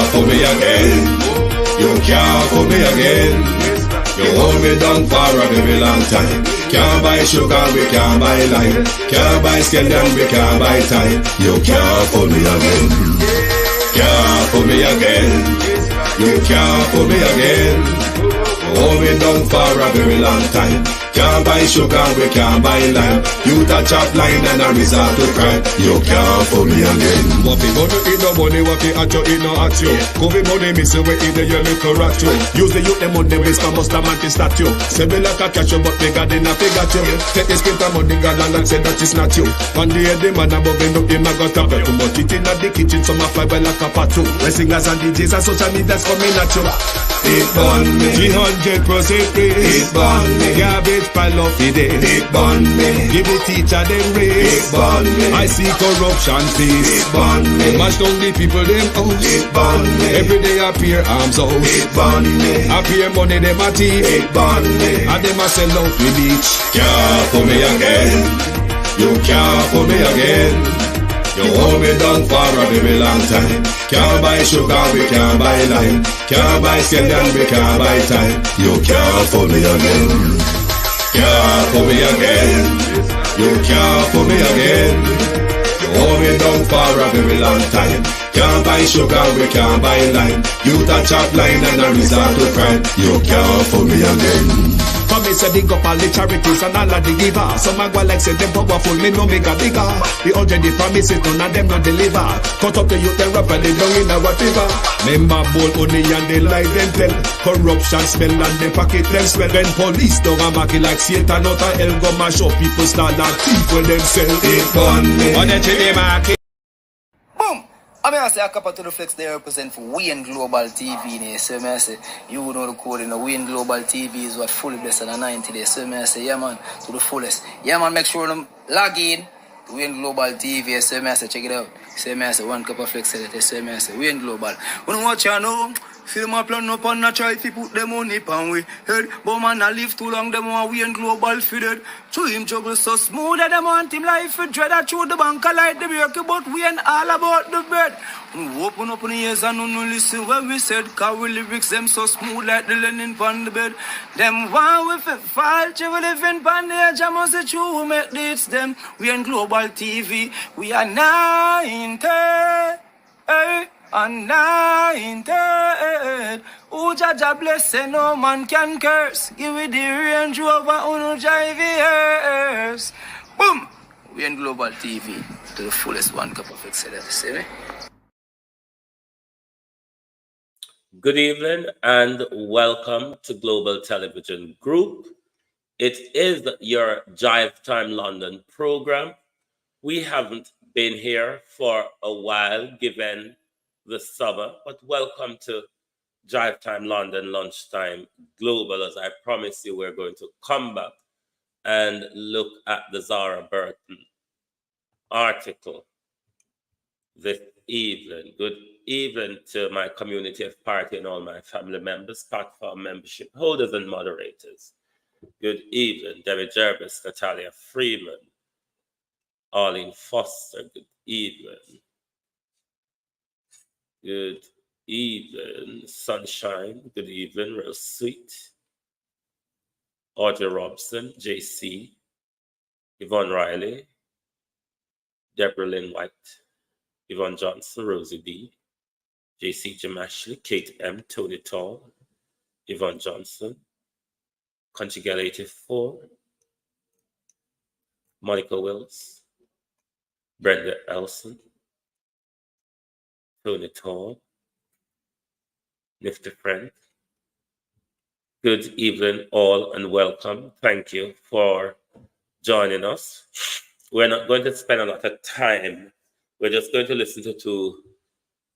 can't fool me again. You can't fool me again. You hold me down for a very long time. Can't buy sugar, we can't buy lime. Can't buy scallion, we can't buy time. You can't fool me again. Can't fool me again. You can't fool me again. Hold me down for a very long time. Can't buy sugar, we can't buy lime. You touch up line and a resort to crime. You can't fool me again. What people do in no money, what they at you in no at you. Covid money miss away in the your little rat you. Use the youth them on them waste and bust a man to statue. Say me like a catch you, but they got in a figure you. Take the spit of money, God and say that it's not you. On the head the man above him up him a got a bet. Too much it in the kitchen, some a fly well like a patu. When singers and DJs and social media's coming at you. It burn me. 300% raise. It burn me. Garbage pile of the day. It burn me. Give the teacher them raise. It burn me. I see corruption face. It burn me. Mash down the people them house. It burn me. Every day appear arms out. It burn me. Appear money them a thief. It burn me. And them a sell out the beach. Can't fool me again. You can't fool me again. You hold me down for a very long time. Can't buy sugar, we can't buy lime. Can't buy scallion, we can't buy time. You can't fool me again. Can't fool me again. You can't fool me again. You hold me down for a very long time. Can't buy sugar, we can't buy lime. You touch up line and a resort to crime. You can't fool me again. Come me say dig up all the charities and all of the givers. Some a go like say them powerful, me no make a bigger. We already promise it, none of them not deliver. Cut up the youth, they rap and they down in a whatever. Member bowl only and they lie them tell. Corruption smell and they pocket them swell. When police don't a market like Satan out of hell, go mash up people start that thief when them sell. It burn me. On the chili market. Boom! I mean, I say a couple to the flex they represent for Wayne Global TV. So I say, you know the code in the Wayne Global TV is what fully blessed on 90 days. So I say, yeah man, to the fullest. Yeah man, make sure them log in to Wayne Global TV. So I say, check it out. So I say, one cup of flex. So I say, Wayne Global. When you watch you know, feel my plan up and I try to put them on pan we head. But man, I live too long, them want Wayne Global fitted. To him juggle so smooth that them want him life for dread. I through the bank, I like the break, but we ain't all about the bread. We open up on the ears and no listen when we said, cause we lyrics them so smooth like the linen on the bed. Them one with a fall, we live in pan the edge, I must say true, make this them. We ain't Global TV, we are 90, and 90. Who Jaja bless, say no man can curse. Give me the Range Rover, uno drive years. Boom! We ain't Global TV to the fullest one cup of excellence, see me? Good evening and welcome to Global Television Group. It is your Drive Time London program. We haven't been here for a while given the summer, but welcome to Drive Time London Lunchtime Global. As I promised you, we're going to come back and look at the Zara Burton article this evening. Good evening to my community of party and all my family members, platform membership holders and moderators. Good evening, Debbie Jervis, Natalia Freeman, Arlene Foster. Good evening. Good evening, Sunshine. Good evening, Real Sweet. Audrey Robson, JC, Yvonne Riley, Deborah Lynn White, Yvonne Johnson, Rosie D, JC Jim Ashley, Kate M, Tony Tall, Yvonne Johnson, Conjugal 84, Monica Wills, Brenda Elson, Tony Tall, Nifty Friend. Good evening, all, and welcome. Thank you for joining us. We're not going to spend a lot of time. We're just going to listen to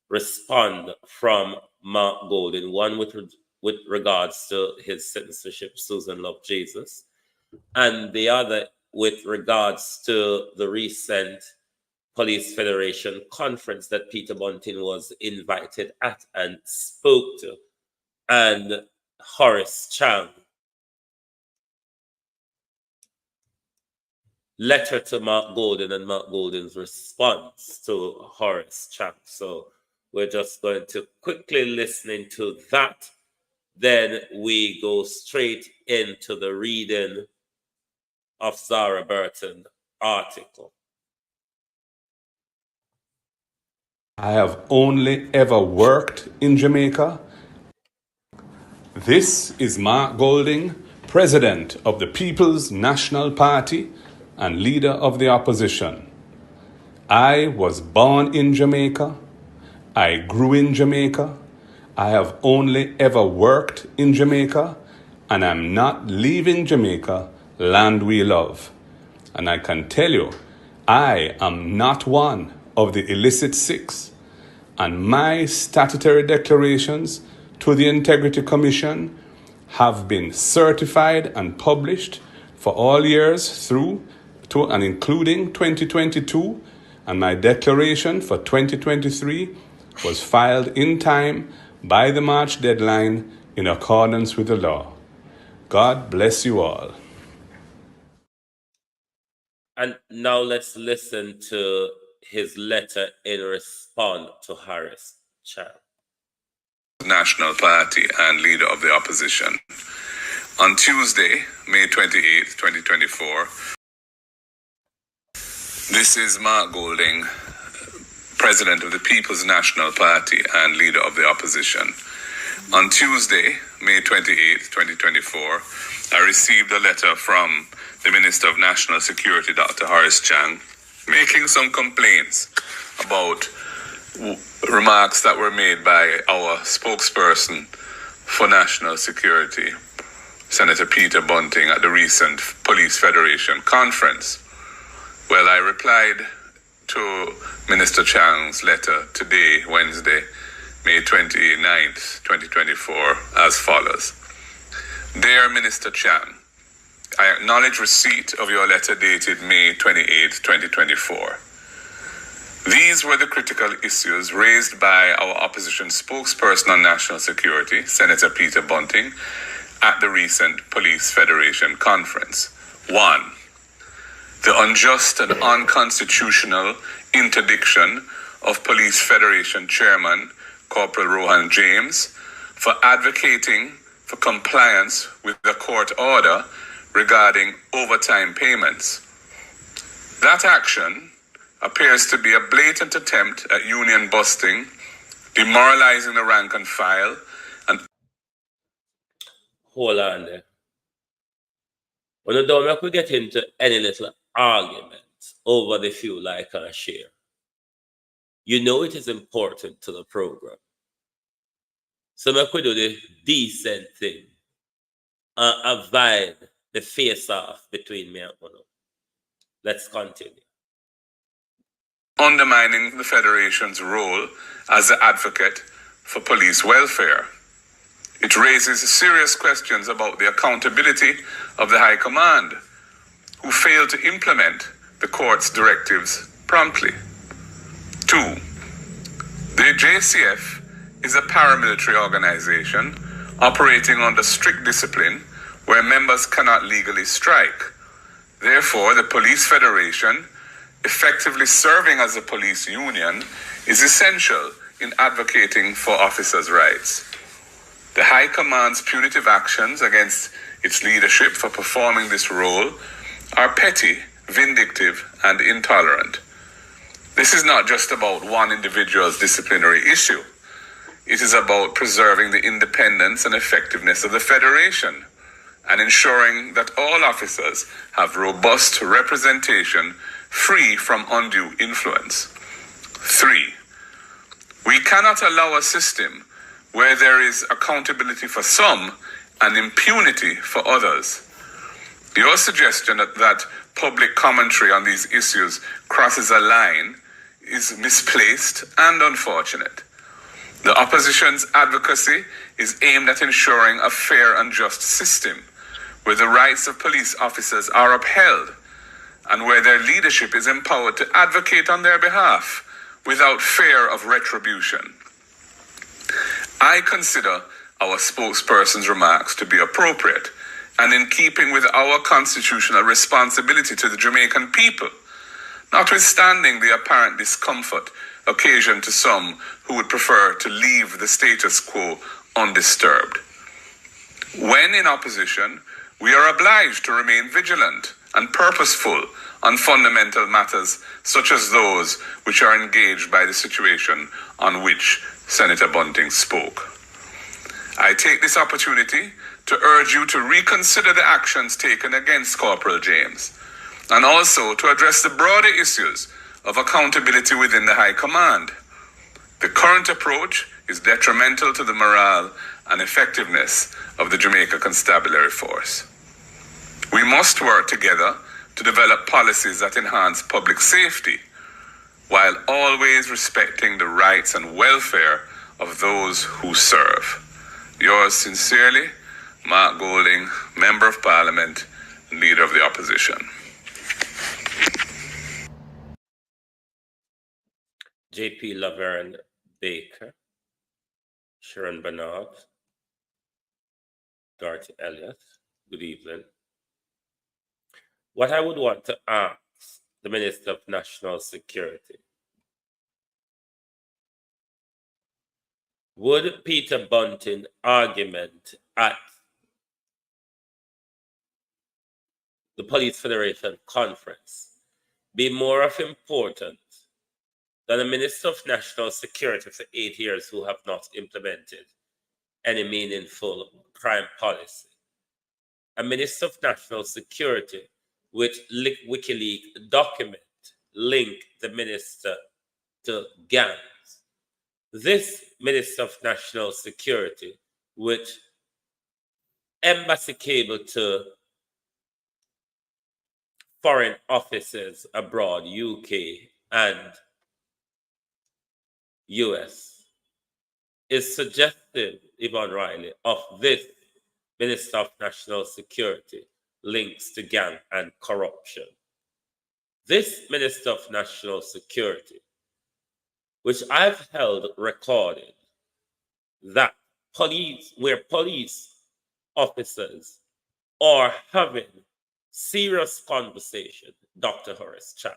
respond from Mark Golden, one with regards to his citizenship, Susan Love Jesus, and the other with regards to the recent Police Federation conference that Peter Bunting was invited at and spoke to, and Horace Chang. Letter to Mark Golden and Mark Golden's response to Horace Chang. So We're just going to quickly listen to that. Then we go straight into the reading of Zara Burton article. I have only ever worked in Jamaica. This is Mark Golding, President of the People's National Party and Leader of the Opposition. I was born in Jamaica. I grew in Jamaica. I have only ever worked in Jamaica, and I'm not leaving Jamaica, land we love. And I can tell you, I am not one of the illicit six, and my statutory declarations to the Integrity Commission have been certified and published for all years through to and including 2022, and my declaration for 2023 was filed in time by the March deadline in accordance with the law. God bless you all. And now let's listen to his letter in response to Harris Chan. National Party and Leader of the Opposition. On Tuesday, May 28, 2024, this is Mark Golding, President of the People's National Party and Leader of the Opposition. On Tuesday, May 28, 2024, I received a letter from the Minister of National Security, Dr. Harris Chan, making some complaints about remarks that were made by our spokesperson for national security, Senator Peter Bunting, at the recent Police Federation conference. Well, I replied to Minister Chan's letter today, Wednesday, May 29th, 2024, as follows. Dear Minister Chan, I acknowledge receipt of your letter dated May 28, 2024. These were the critical issues raised by our opposition spokesperson on national security, Senator Peter Bunting, at the recent Police Federation conference. 1. The unjust and unconstitutional interdiction of Police Federation Chairman Corporal Rohan James for advocating for compliance with the court order regarding overtime payments. That action appears to be a blatant attempt at union busting, demoralizing the rank and file, and... Hold on there. When you don't make we get into any little argument over the few like and share, you know it is important to the program. So make we do the decent thing and avoid the face-off between me and Uno. Let's continue. Undermining the Federation's role as the advocate for police welfare. It raises serious questions about the accountability of the High Command, who failed to implement the court's directives promptly. 2. The JCF is a paramilitary organization operating under strict discipline where members cannot legally strike. Therefore, the Police Federation, effectively serving as a police union, is essential in advocating for officers' rights. The High Command's punitive actions against its leadership for performing this role are petty, vindictive, and intolerant. This is not just about one individual's disciplinary issue. It is about preserving the independence and effectiveness of the Federation and ensuring that all officers have robust representation free from undue influence. 3. We cannot allow a system where there is accountability for some and impunity for others. Your suggestion that public commentary on these issues crosses a line is misplaced and unfortunate. The opposition's advocacy is aimed at ensuring a fair and just system where the rights of police officers are upheld and where their leadership is empowered to advocate on their behalf without fear of retribution. I consider our spokesperson's remarks to be appropriate and in keeping with our constitutional responsibility to the Jamaican people, notwithstanding the apparent discomfort occasion to some who would prefer to leave the status quo undisturbed. When in opposition, we are obliged to remain vigilant and purposeful on fundamental matters such as those which are engaged by the situation on which Senator Bunting spoke. I take this opportunity to urge you to reconsider the actions taken against Corporal James, and also to address the broader issues of accountability within the High Command. The current approach is detrimental to the morale and effectiveness of the Jamaica Constabulary Force. We must work together to develop policies that enhance public safety, while always respecting the rights and welfare of those who serve. Yours sincerely, Mark Golding, Member of Parliament, Leader of the Opposition. J.P. Laverne Baker, Sharon Bernard, Dorothy Elliott, good evening. What I would want to ask the Minister of National Security, would Peter Bunting's argument at the Police Federation conference be more of importance than a Minister of National Security for 8 years who have not implemented any meaningful crime policy? A Minister of National Security which WikiLeaks document linked the minister to gangs. This Minister of National Security, which embassy cable to foreign offices abroad, UK and US, is suggestive, Yvonne Riley, of this Minister of National Security links to gang and corruption. This Minister of National Security, which I've held recorded, that where police officers are having serious conversation, Dr. Horace Chan,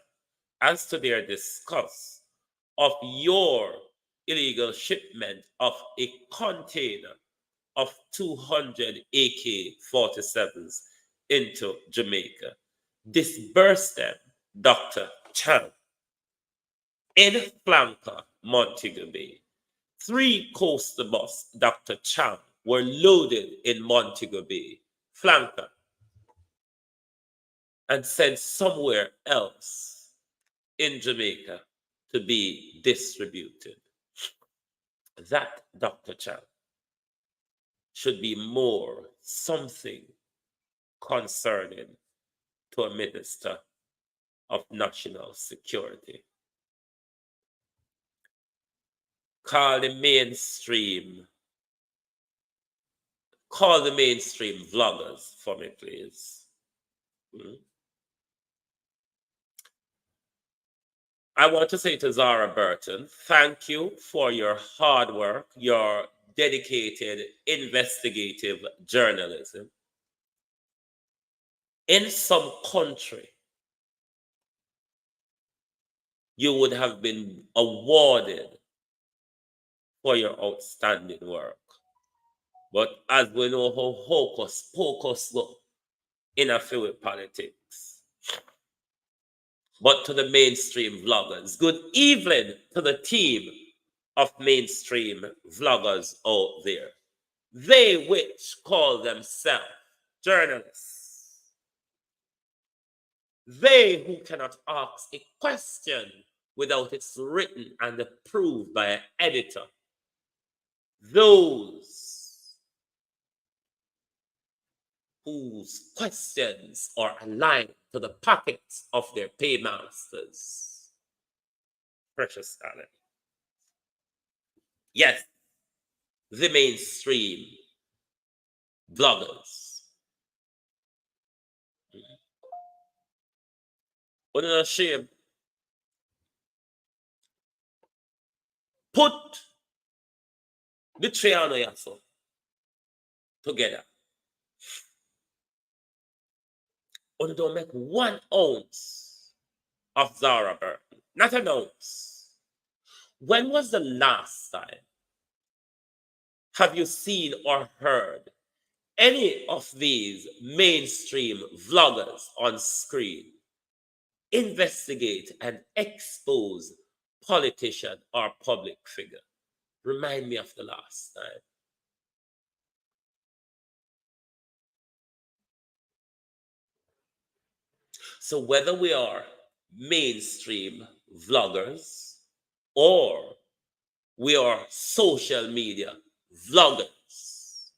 as to their discuss of your illegal shipment of a container of 200 AK-47s into Jamaica. Disburse them, Dr. Chan, in Flanker, Montego Bay. 3 coaster buses, Dr. Chan, were loaded in Montego Bay, Flanker, and sent somewhere else in Jamaica to be distributed. That, Dr. Chan, should be more something concerning to a Minister of National Security. Call the mainstream vloggers for me, please. I want to say to Zara Burton, thank you for your hard work, your dedicated investigative journalism. In some country, you would have been awarded for your outstanding work. But as we know how hocus pocus go in a field with politics. But to the mainstream vloggers, good evening to the team of mainstream vloggers out there. They which call themselves journalists. They who cannot ask a question without it's written and approved by an editor. Those whose questions are aligned to the pockets of their paymasters. Precious talent. Yes, the mainstream bloggers. What a shame. Put the Triano Yasso together. Or don't make 1 ounce of Zara Burton, not an ounce. When was the last time have you seen or heard any of these mainstream vloggers on screen investigate and expose politician or public figure? Remind me of the last time. So whether we are mainstream vloggers or we are social media vloggers,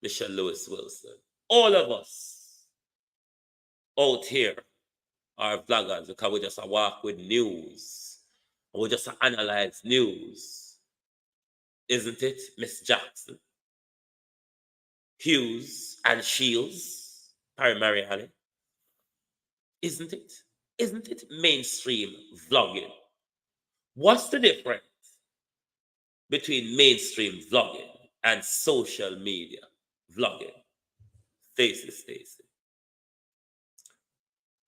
Michelle Lewis Wilson, all of us out here are vloggers because we just walk with news. We just analyze news. Isn't it, Miss Jackson? Hughes and Shields, primarily. Isn't it? Isn't it mainstream vlogging? What's the difference between mainstream vlogging and social media vlogging? Stacy.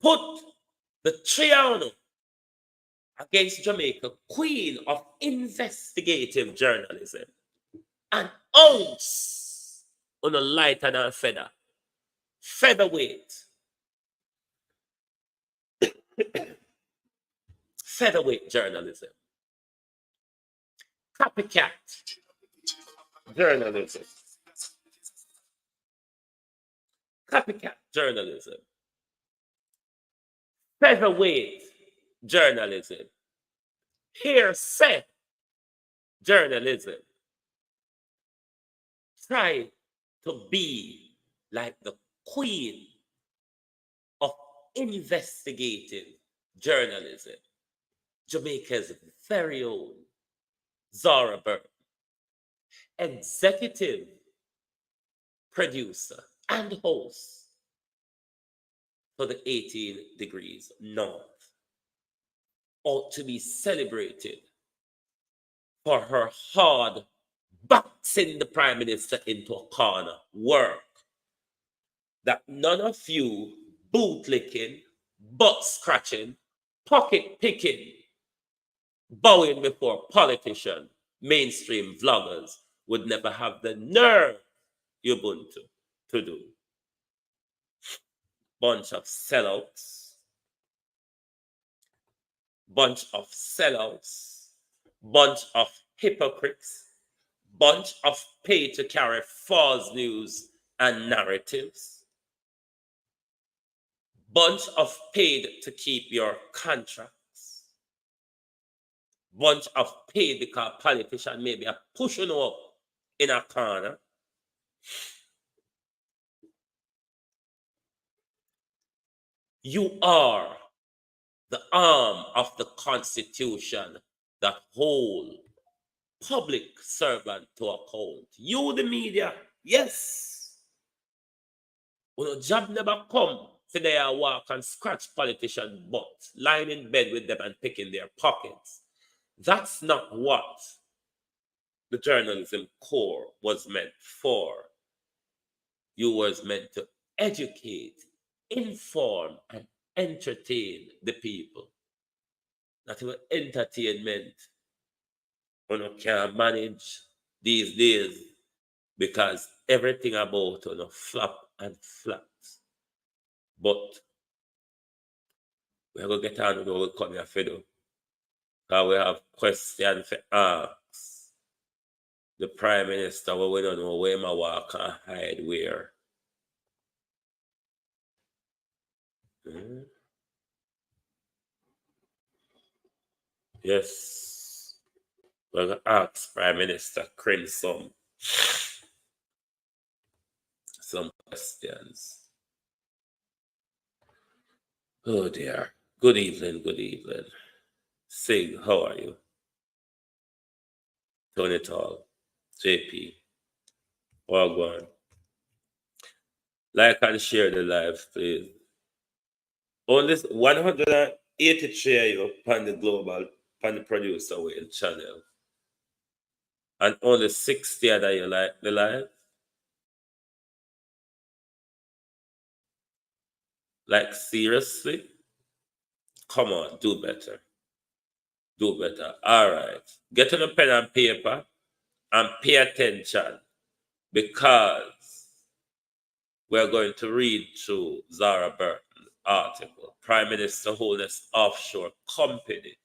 Put the Triano against Jamaica, queen of investigative journalism, an ounce on a lighter than a feather, featherweight journalism, copycat journalism, featherweight journalism, hearsay journalism. Try to be like the queen of investigative journalism, Jamaica's very own Zara Burton, executive producer and host for the 18 Degrees North, ought to be celebrated for her hard boxing the Prime Minister into a corner work that none of you bootlicking, butt scratching, pocket picking, bowing before politician, mainstream vloggers would never have the nerve, Ubuntu, to do. Bunch of sellouts, bunch of hypocrites, bunch of pay to carry false news and narratives, bunch of paid to keep your contracts, bunch of paid because politician maybe are pushing up in a corner. You are the arm of the Constitution that hold public servant to account. You, the media, yes. When a job never come, so they are walk and scratch politician butts, lying in bed with them and picking their pockets. That's not what the journalism core was meant for. You was meant to educate, inform, and entertain the people. Not even entertainment. You can't manage these days because everything about flop and flat. But we're going to get on with what we come here for do. Because we have questions to ask the Prime Minister where we don't know where my walk and hide where. Yes. We're going to ask Prime Minister Crin some questions. Oh dear. Good evening. Sig, how are you? Tony Tall, JP, Wagwan. Like and share the live, please. Only 183 of you on the global, on the producer wheel channel. And only 60 that you like the live. Like seriously? Come on, do better. Do better. All right. Get on a pen and paper and pay attention, because we're going to read through Zara Burton's article. Prime Minister Holness offshore company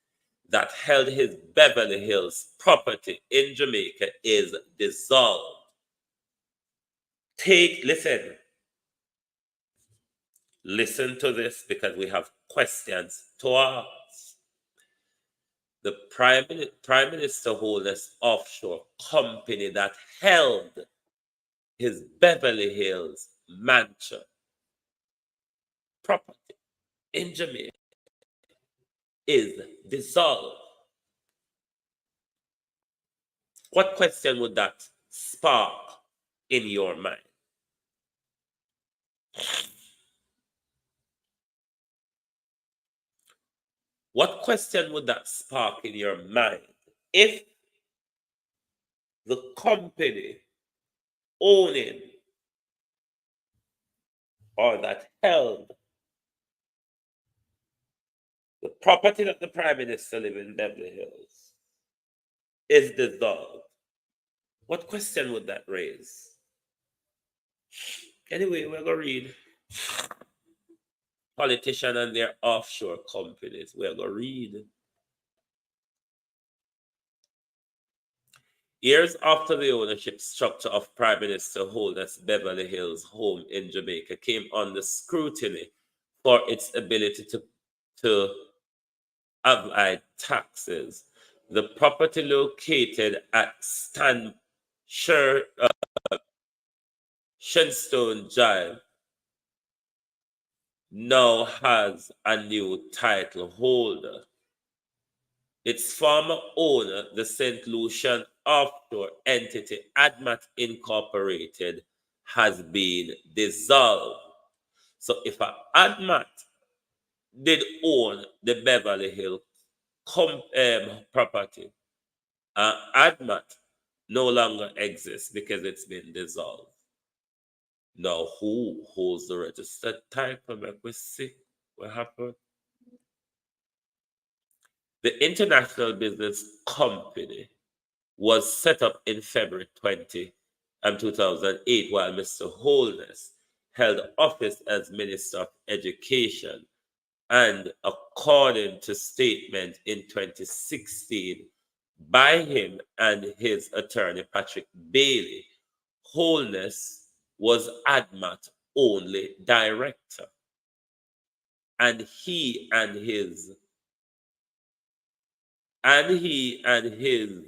that held his Beverly Hills property in Jamaica is dissolved. Listen to this, because we have questions to ask. The Prime Minister Holness offshore company that held his Beverly Hills mansion property in Jamaica is dissolved. What question would that spark in your mind? What question would that spark in your mind if the company owning or that held the property that the Prime Minister lives in Beverly Hills is dissolved? What question would that raise? Anyway, we're going to read politicians and their offshore companies. We're going to read. Years after the ownership structure of Prime Minister Holness' Beverly Hills home in Jamaica came under scrutiny for its ability to avoid taxes, the property located at Shenstone Drive now has a new title holder. Its former owner, the St. Lucian offshore entity ADMAT Incorporated, has been dissolved. So if ADMAT did own the Beverly Hills property, ADMAT no longer exists because it's been dissolved. Now, who holds the registered title? Let me see what happened. The International Business Company was set up in February 2008, while Mr. Holness held office as Minister of Education. And according to statement in 2016 by him and his attorney, Patrick Bailey, Holness was ADMAT only director. And he and his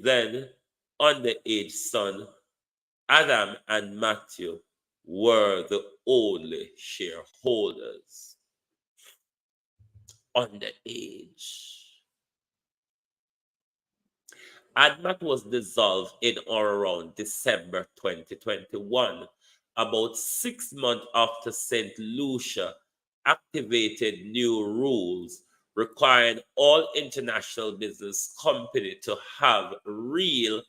then underage son, Adam and Matthew, were the only shareholders. Underage. ADMAT was dissolved in or around December 2021, about 6 months after St. Lucia activated new rules requiring all international business companies to have real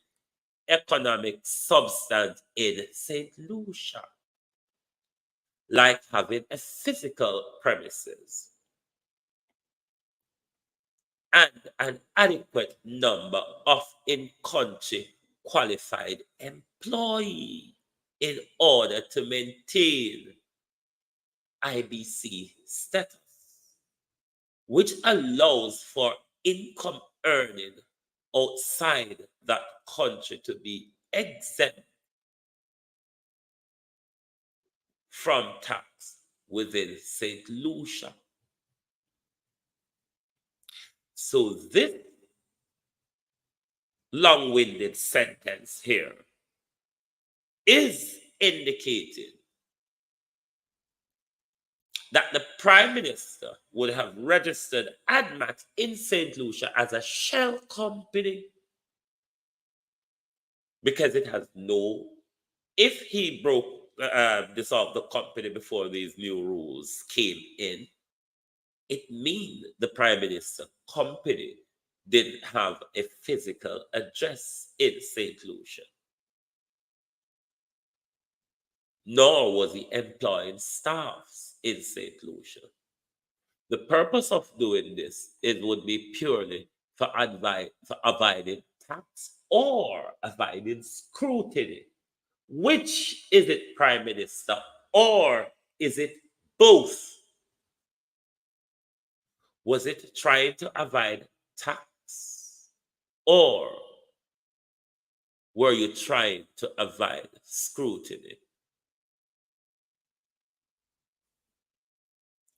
economic substance in St. Lucia, like having a physical premises and an adequate number of in-country qualified employees in order to maintain IBC status, which allows for income earning outside that country to be exempt from tax within St. Lucia. So this long-winded sentence here is indicating that the Prime Minister would have registered ADMAT in St. Lucia as a shell company, because it has no, if he dissolved the company before these new rules came in, it means the Prime Minister company didn't have a physical address in St. Lucia. Nor was he employing staffs in St. Lucia. The purpose of doing this, it would be purely for avoiding tax or avoiding scrutiny. Which is it, Prime Minister? Or is it both? Was it trying to avoid tax? Or were you trying to avoid scrutiny?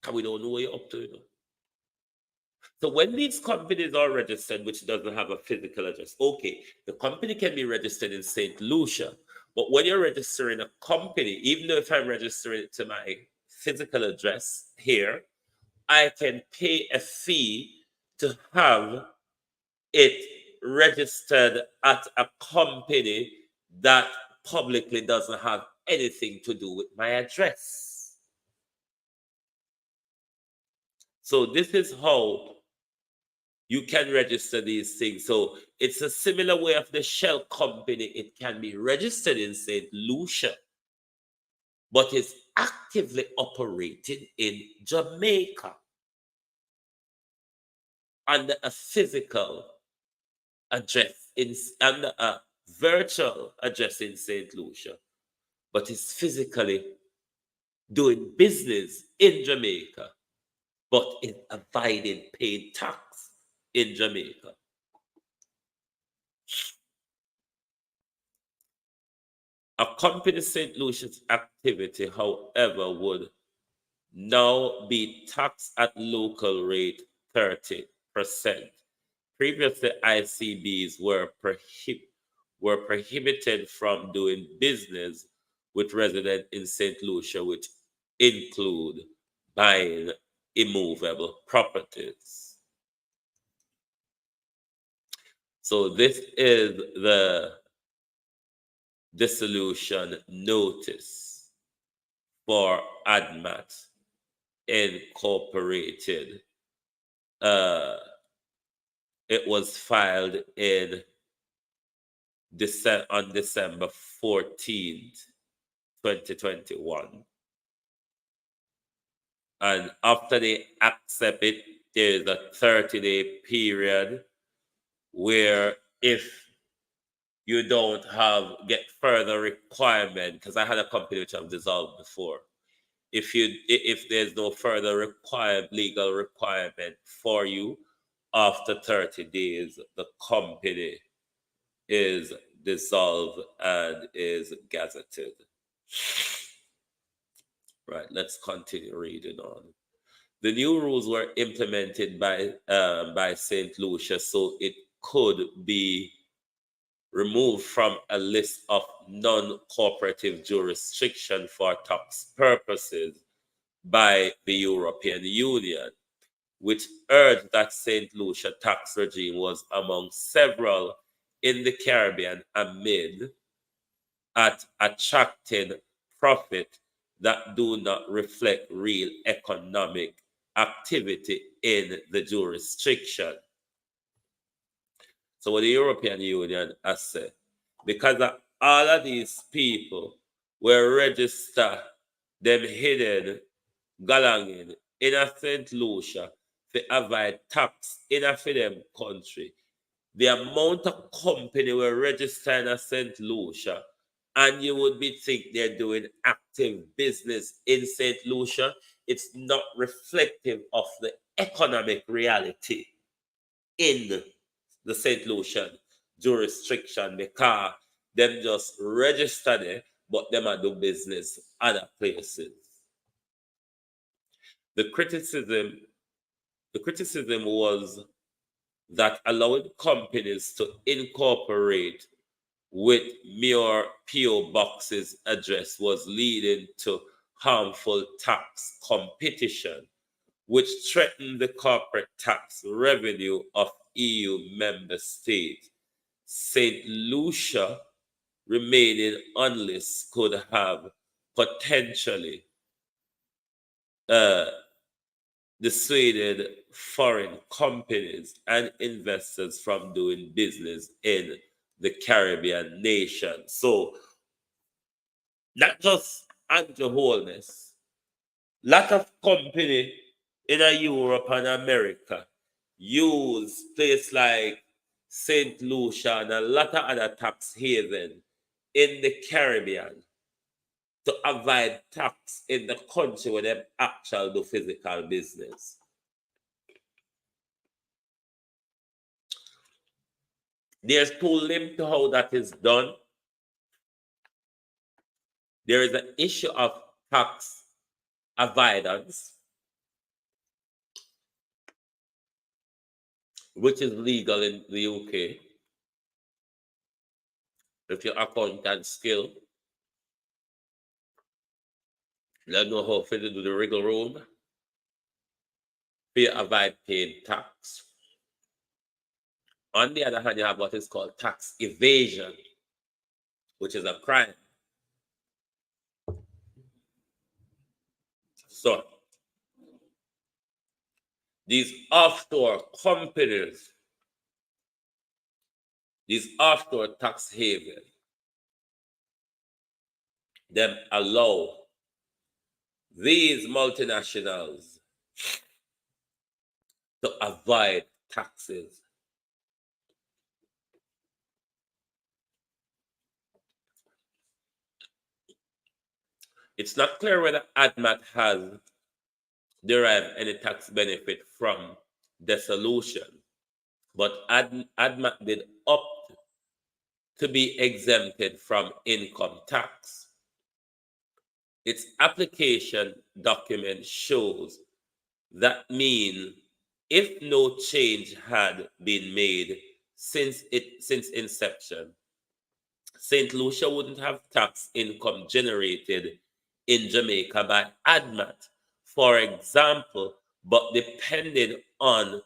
Because we don't know what you're up to, you know. So when these companies are registered, which doesn't have a physical address, okay, the company can be registered in St. Lucia, but when you're registering a company, even though if I'm registering it to my physical address here, I can pay a fee to have it registered at a company that publicly doesn't have anything to do with my address. So this is how you can register these things. So it's a similar way of the shell company. It can be registered in St. Lucia, but it's actively operating in Jamaica under a physical address, under a virtual address in St. Lucia, but it's physically doing business in Jamaica, but it's avoiding paying tax in Jamaica. A company St. Lucia's activity, however, would now be taxed at local rate 30%. Previously, ICBs were prohibited from doing business with residents in St. Lucia, which include buying immovable properties. So this is the dissolution notice for ADMAT Incorporated. It was filed on December 14th, 2021. And after they accept it, there's a 30-day period where if you don't get further requirement, because I had a company which I've dissolved before. If there's no further legal requirement for you, after 30 days, the company is dissolved and is gazetted. Right, let's continue reading on. The new rules were implemented by St. Lucia, so it could be removed from a list of non-cooperative jurisdiction for tax purposes by the European Union, which urged that St. Lucia tax regime was among several in the Caribbean amid at attracting profit that do not reflect real economic activity in the jurisdiction. So what the European Union has said, because all of these people were registered, them hidden, galanging in a St. Lucia to avoid tax in a for them country. The amount of company were registered in a St. Lucia, and you would be think they're doing active business in St. Lucia, it's not reflective of the economic reality in the St. Lucian jurisdiction, because them just register there, but them are do business other places. The criticism was that allowing companies to incorporate with mere PO boxes address was leading to harmful tax competition, which threatened the corporate tax revenue of EU member states. St. Lucia remaining on list could have potentially dissuaded foreign companies and investors from doing business in the Caribbean nation. So, not just Andrew Holness, lot of company in Europe and America use places like St. Lucia and a lot of other tax haven in the Caribbean to avoid tax in the country where they actually do physical business. There's two limbs to how that is done. There is an issue of tax avoidance, which is legal in the UK. If your accountant skill, let know how to do the wriggle room, to avoid paying tax. On the other hand, you have what is called tax evasion, which is a crime. So, these offshore companies, these offshore tax havens, them allow these multinationals to avoid taxes. It's not clear whether ADMAT has derived any tax benefit from dissolution, but ADMAT did opt to be exempted from income tax. Its application document shows that means if no change had been made since inception, St. Lucia wouldn't have tax income generated in Jamaica by ADMAT, for example, but depending on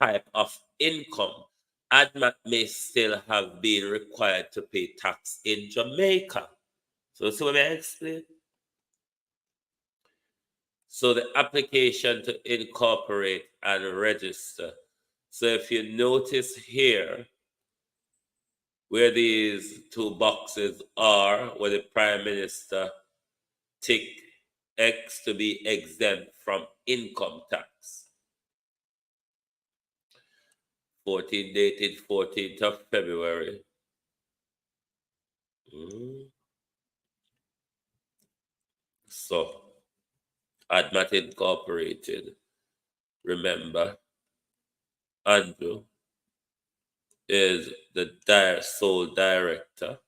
type of income, ADMAT may still have been required to pay tax in Jamaica. So see what I explain? So the application to incorporate and register. So if you notice here, where these two boxes are, where the Prime Minister tick X to be exempt from income tax. dated 14th of February. So, ADMAT Incorporated. Remember, Andrew is the sole director,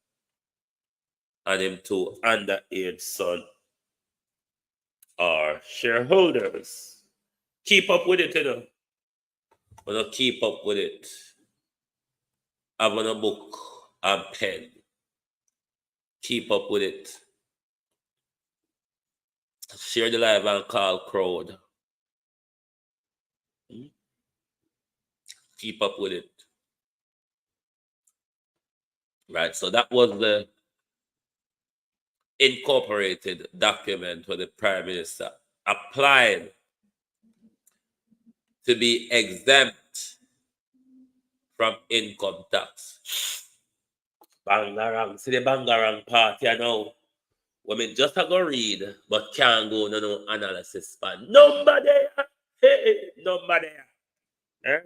and him two underage son are shareholders. Keep up with it, you know. Wanna keep up with it. Have on a book and pen. Keep up with it. Share the live and call crowd. Keep up with it. Right, so that was the incorporated document where the Prime Minister applied to be exempt from income tax. Bangarang, see the Bangarang party, you know. Women just a go read, but can't go no analysis span. Number there, hey, number there. Eh?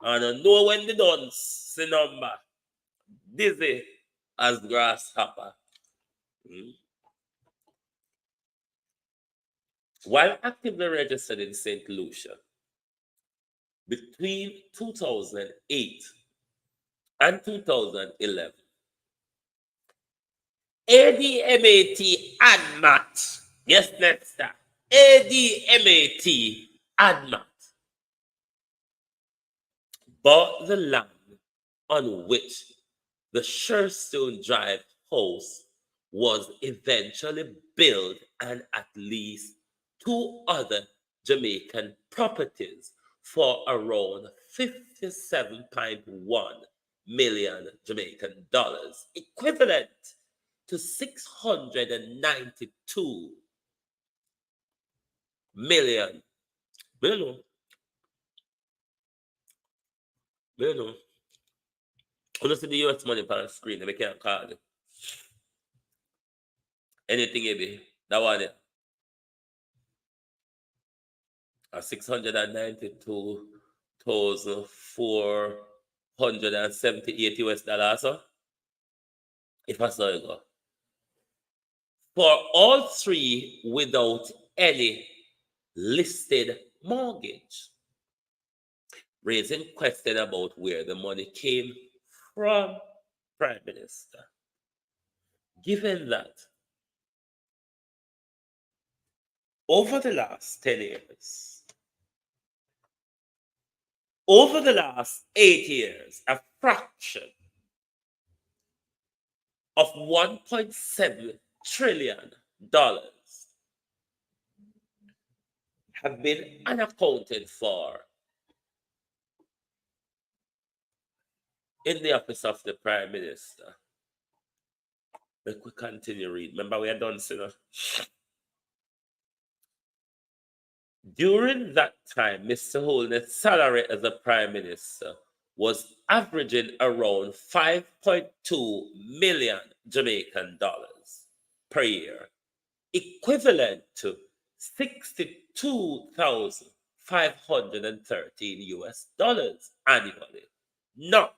And I know when the done see number. Dizzy as grasshopper. While actively registered in St. Lucia, between 2008 and 2011, ADMAT, yes, next time, ADMAT bought the land on which the Sherstone Drive house was eventually built, and at least two other Jamaican properties for around 57.1 million Jamaican dollars, equivalent to 692 million. Million. When you see the US money on the screen, we can't call it. Anything you be, that one there. $692,478 US. So if I saw it go. For all three without any listed mortgage, raising question about where the money came from, Prime Minister. Given that over the last 10 years, over the last 8 years, a fraction of $1.7 trillion have been unaccounted for in the office of the Prime Minister. Let we continue read. Remember, we are done, you. During that time, Mr. Holness' salary as a Prime Minister was averaging around 5.2 million Jamaican dollars per year, equivalent to 62,513 US dollars annually, not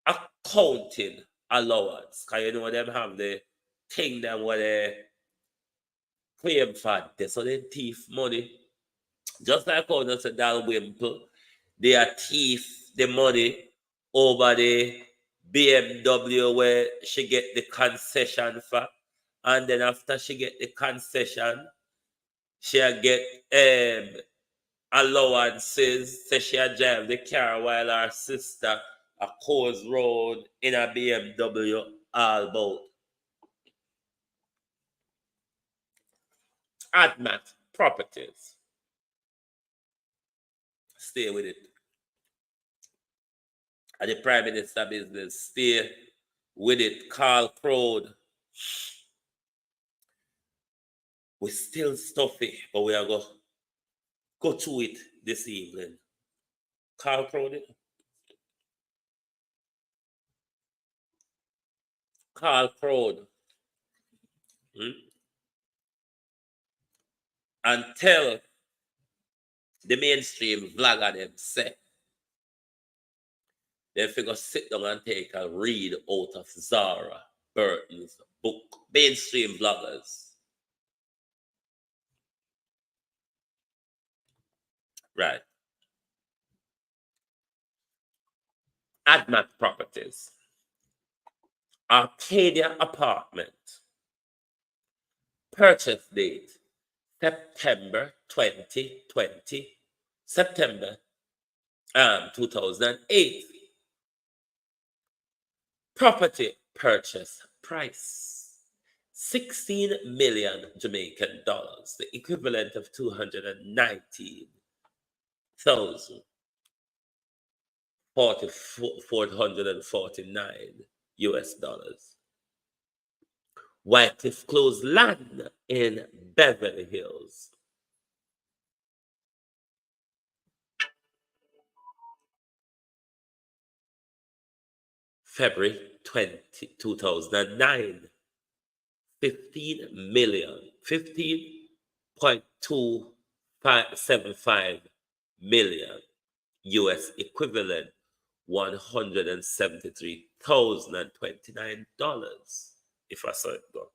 accounting allowance. Because you know them have the thing them where they claim for this, so they thief money. Just like how they say Dalwimple, they are thief the money over the BMW where she get the concession for, and then after she get the concession, she get allowances, so she drive the car while her sister a Coors Road in a BMW all about. ADMAT properties. Stay with it. And the Prime Minister business, stay with it. Carl Crowd. We're still stuffy, but we are going to go to it this evening. Carl Crowd. Carl Crowd. And tell the mainstream vlogger them say they figure sit down and take a read out of Zara Burton's book. Mainstream vloggers. Right. ADMAT properties. Arcadia apartment. Purchase date September 2020. September 2008. Property purchase price 16 million Jamaican dollars, the equivalent of 219,449 US dollars. Wycliffe Close land in Beverly Hills. February 2009, 15.275 million US equivalent $173,029 if I saw it go.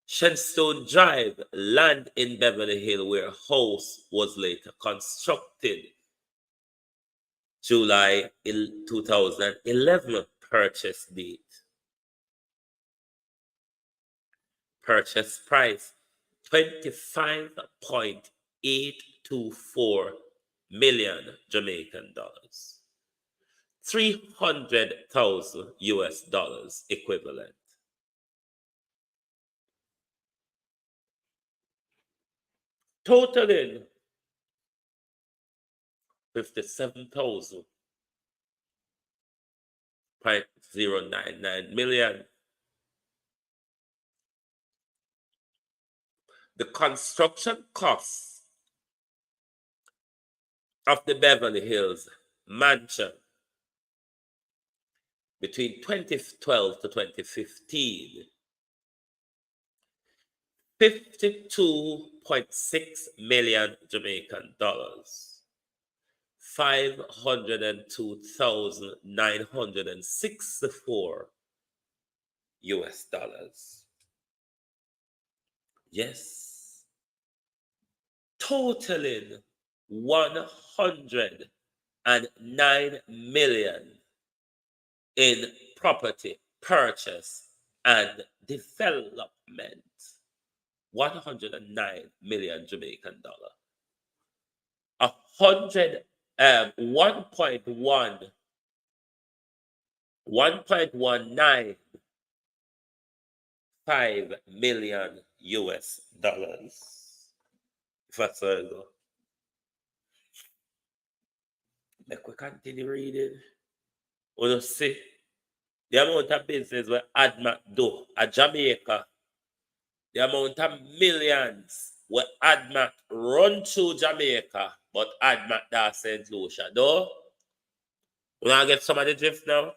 Shenstone Drive, land in Beverly Hills where house was later constructed. July 2011 purchase date. Purchase price 25.824 million Jamaican dollars. 300,000 US dollars equivalent. Totaling 57,000.099 million. The construction costs of the Beverly Hills mansion between 2012 to 2015 52.6 million Jamaican dollars, 502,964 US dollars. Yes, totaling 109 million in property purchase and development. 109 million Jamaican dollar. 1.19 million US dollars. If that's where I go. Make we continue reading. We'll see the amount of business where ADMAT do at Jamaica, the amount of millions where ADMAT run through Jamaica, but ADMAT does St. Lucia. Though, we want to get some of the drift now.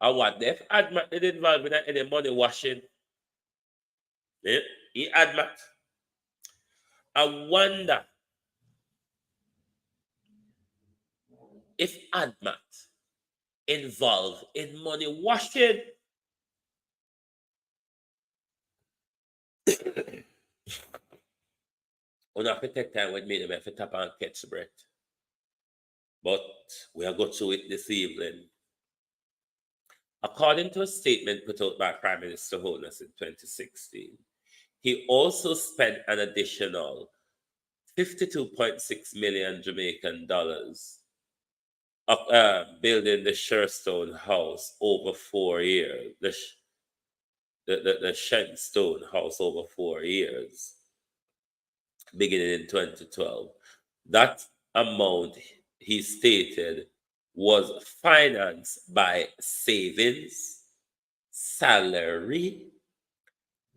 And what if ADMAT did involved in any money washing? Yeah, he ADMAT. I wonder if ADMAT involved in money washing. We have to take time with me to tap and catch breath. But we are going through it this evening. According to a statement put out by Prime Minister Holness in 2016, he also spent an additional 52.6 million Jamaican dollars building the Sherstone House over 4 years. The Shenstone House over 4 years, beginning in 2012. That amount, he stated, was financed by savings, salary,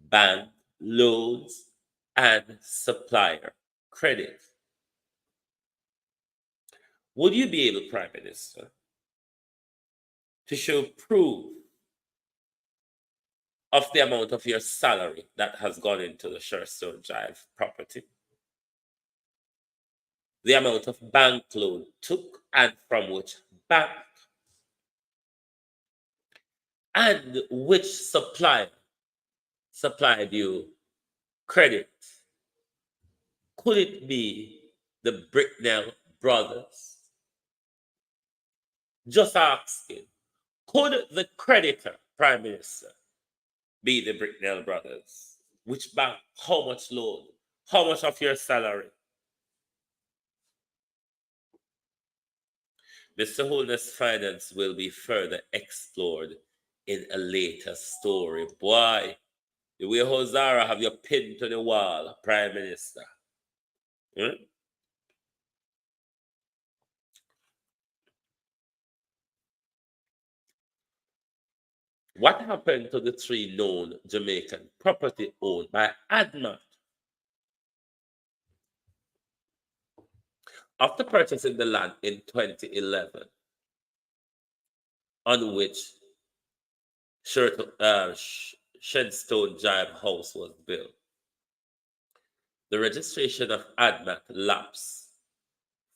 bank loans, and supplier credit. Would you be able, Prime Minister, to show proof of the amount of your salary that has gone into the Sherstone Drive property? The amount of bank loan took and from which bank? And which supplier supplied you credit? Could it be the Bricknell brothers? Just asking, could the creditor, Prime Minister, be the Bricknell brothers? Which bank? How much loan? How much of your salary? Mr. Holness' finance will be further explored in a later story. Boy, the way Hozara have your pin to the wall, Prime Minister. What happened to the 3 known Jamaican property owned by ADMAT? After purchasing the land in 2011, on which Shenstone Drive House was built, the registration of ADMAT lapsed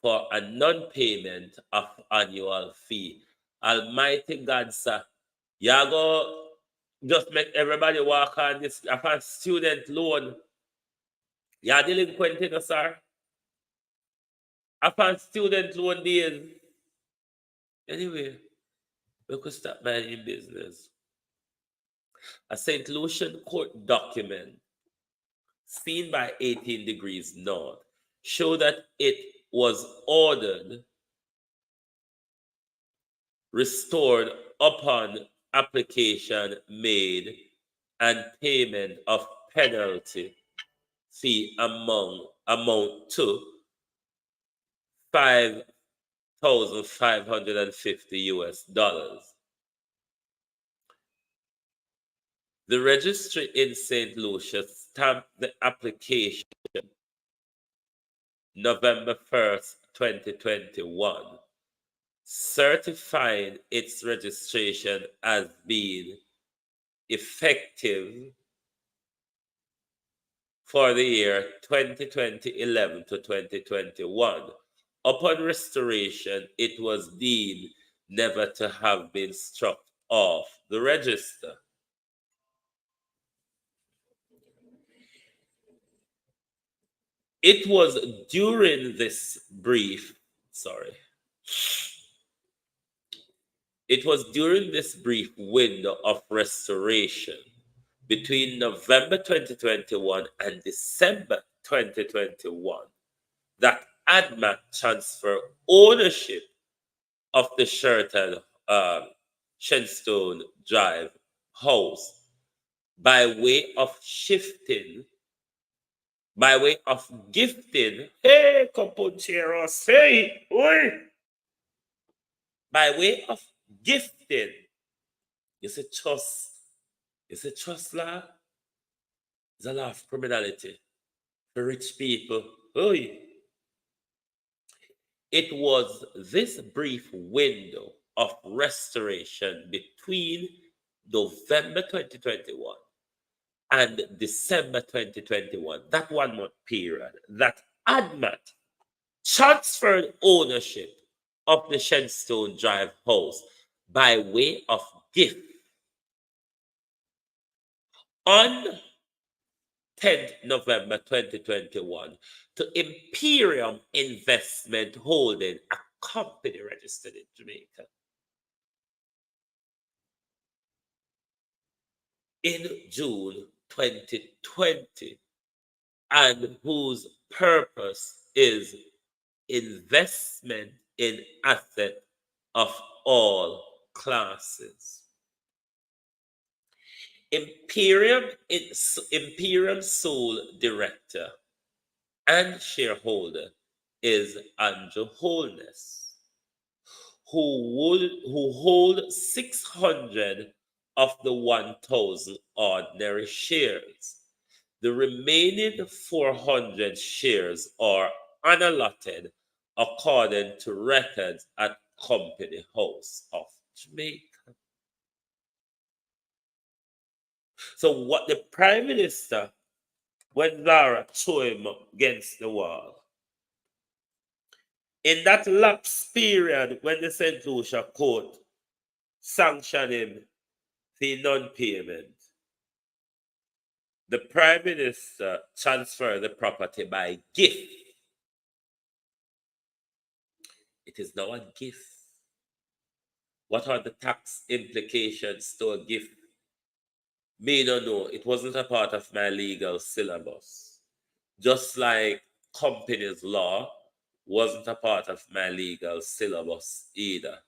for a non-payment of annual fee. Almighty God, sir, you go just make everybody walk on this upon student loan. You're delinquent, you know, sir. Upon student loan days. Anyway, we could stop minding business. A St. Lucian court document seen by 18 Degrees North showed that it was ordered restored upon application made and payment of penalty fee amount to $5,550 US. The registry in St. Lucia stamped the application November 1st, 2021, certifying its registration as being effective for the year 2011 to 2021. Upon restoration, it was deemed never to have been struck off the register. It was during this brief window of restoration between November 2021 and December 2021 that ADMAT transferred ownership of the Shenstone Drive house by way of gifting, hey, compañeros, hey, oi, by way of gifting, you see, trust law is a law of criminality for rich people, oi. It was this brief window of restoration between November 2021 and December 2021, that 1 month period, that ADMAT transferred ownership of the Shenstone Drive house by way of gift. On 10th November 2021 to Imperium Investment Holding, a company registered in Jamaica. In June 2020, and whose purpose is investment in assets of all classes. Imperium sole director and shareholder is Andrew Holness, who hold 600 of the 1,000 ordinary shares. The remaining 400 shares are unallotted according to records at Company House of Jamaica. So what the Prime Minister, when Zara threw him against the wall, in that lapse period when the St. Lucia court sanctioned him the non-payment, the Prime Minister transferred the property by gift. It is now a gift. What are the tax implications to a gift? Me don't know. It wasn't a part of my legal syllabus. Just like companies law wasn't a part of my legal syllabus either.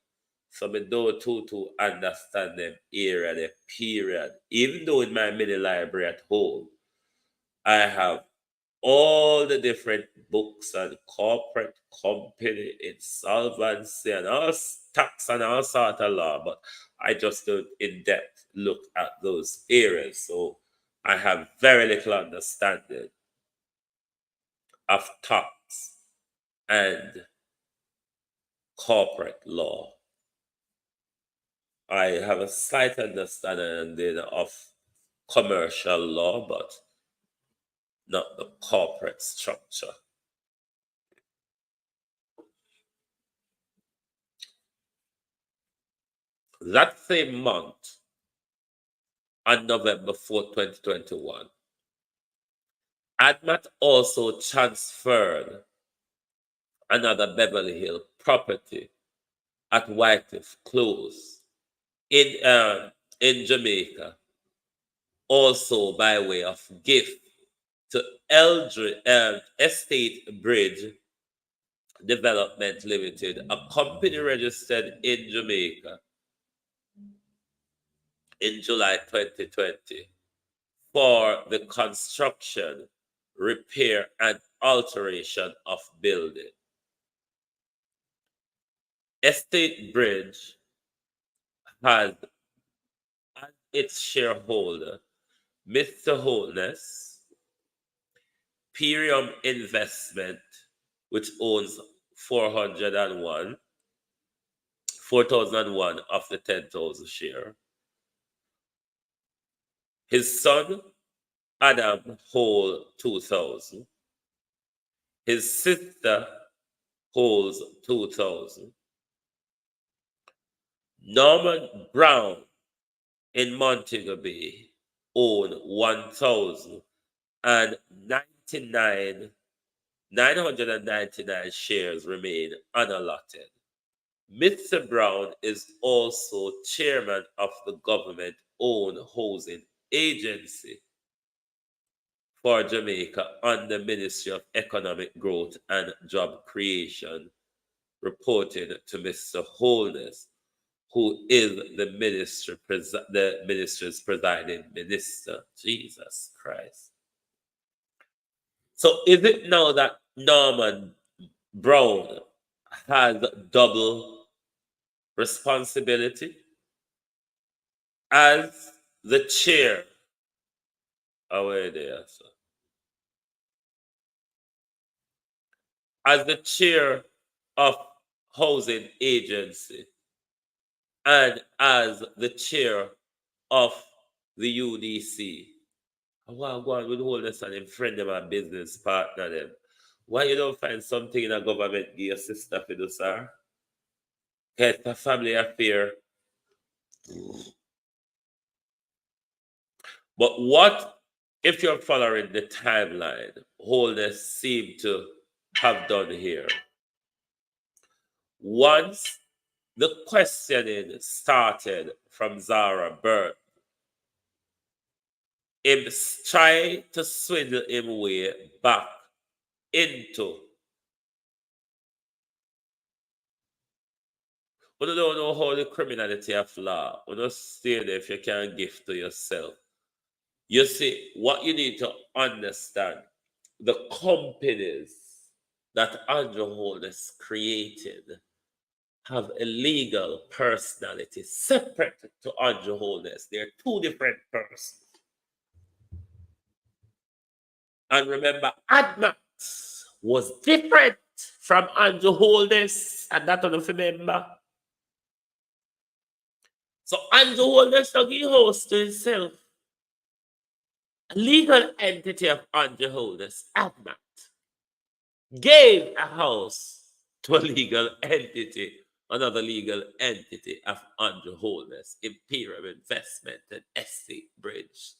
So I don't to understand them area, the period. Even though in my mini library at home, I have all the different books on corporate company, insolvency, and all tax and all sort of law, but I just don't in depth look at those areas. So I have very little understanding of tax and corporate law. I have a slight understanding of commercial law, but not the corporate structure. That same month, on November 4, 2021, ADMAT also transferred another Beverly Hill property at Wycliffe Close in Jamaica, also by way of gift to Estate Bridge Development Limited, a company registered in Jamaica in July 2020 for the construction, repair, and alteration of building. Estate Bridge has as its shareholder Mr. Holness, Imperium Investment, which owns 401, 4,001 of the 10,000 share. His son, Adam, hold 2,000. His sister holds 2,000. Norman Brown in Montego Bay own 999 shares remain unallotted. Mr. Brown is also chairman of the government-owned housing agency for Jamaica under Ministry of Economic Growth and Job Creation, reported to Mr. Holness, who is the minister's presiding minister. Jesus Christ. So is it now that Norman Brown has double responsibility as the chair? Away there, sir. As the chair of housing agency and as the chair of the UDC. I want to go on with Holness and him friend them and business partner them. Why you don't find something in a government give your sister for do, sir? It's a family affair. But what if you're following the timeline Holness seemed to have done here? Once the questioning started from Zara Burt, him try to swindle him way back into. We don't know how the criminality of law. We don't stay there if you can't give to yourself. You see, what you need to understand, the companies that Andrew Holness created have a legal personality separate to Andrew Holness. They're two different persons. And remember, ADMAT was different from Andrew Holness, and that don't remember. So Andrew Holness don't give house to himself. A legal entity of Andrew Holness, ADMAT, gave a house to a legal entity, another legal entity of Andrew Holness, Imperial Investment and Estate Bridge.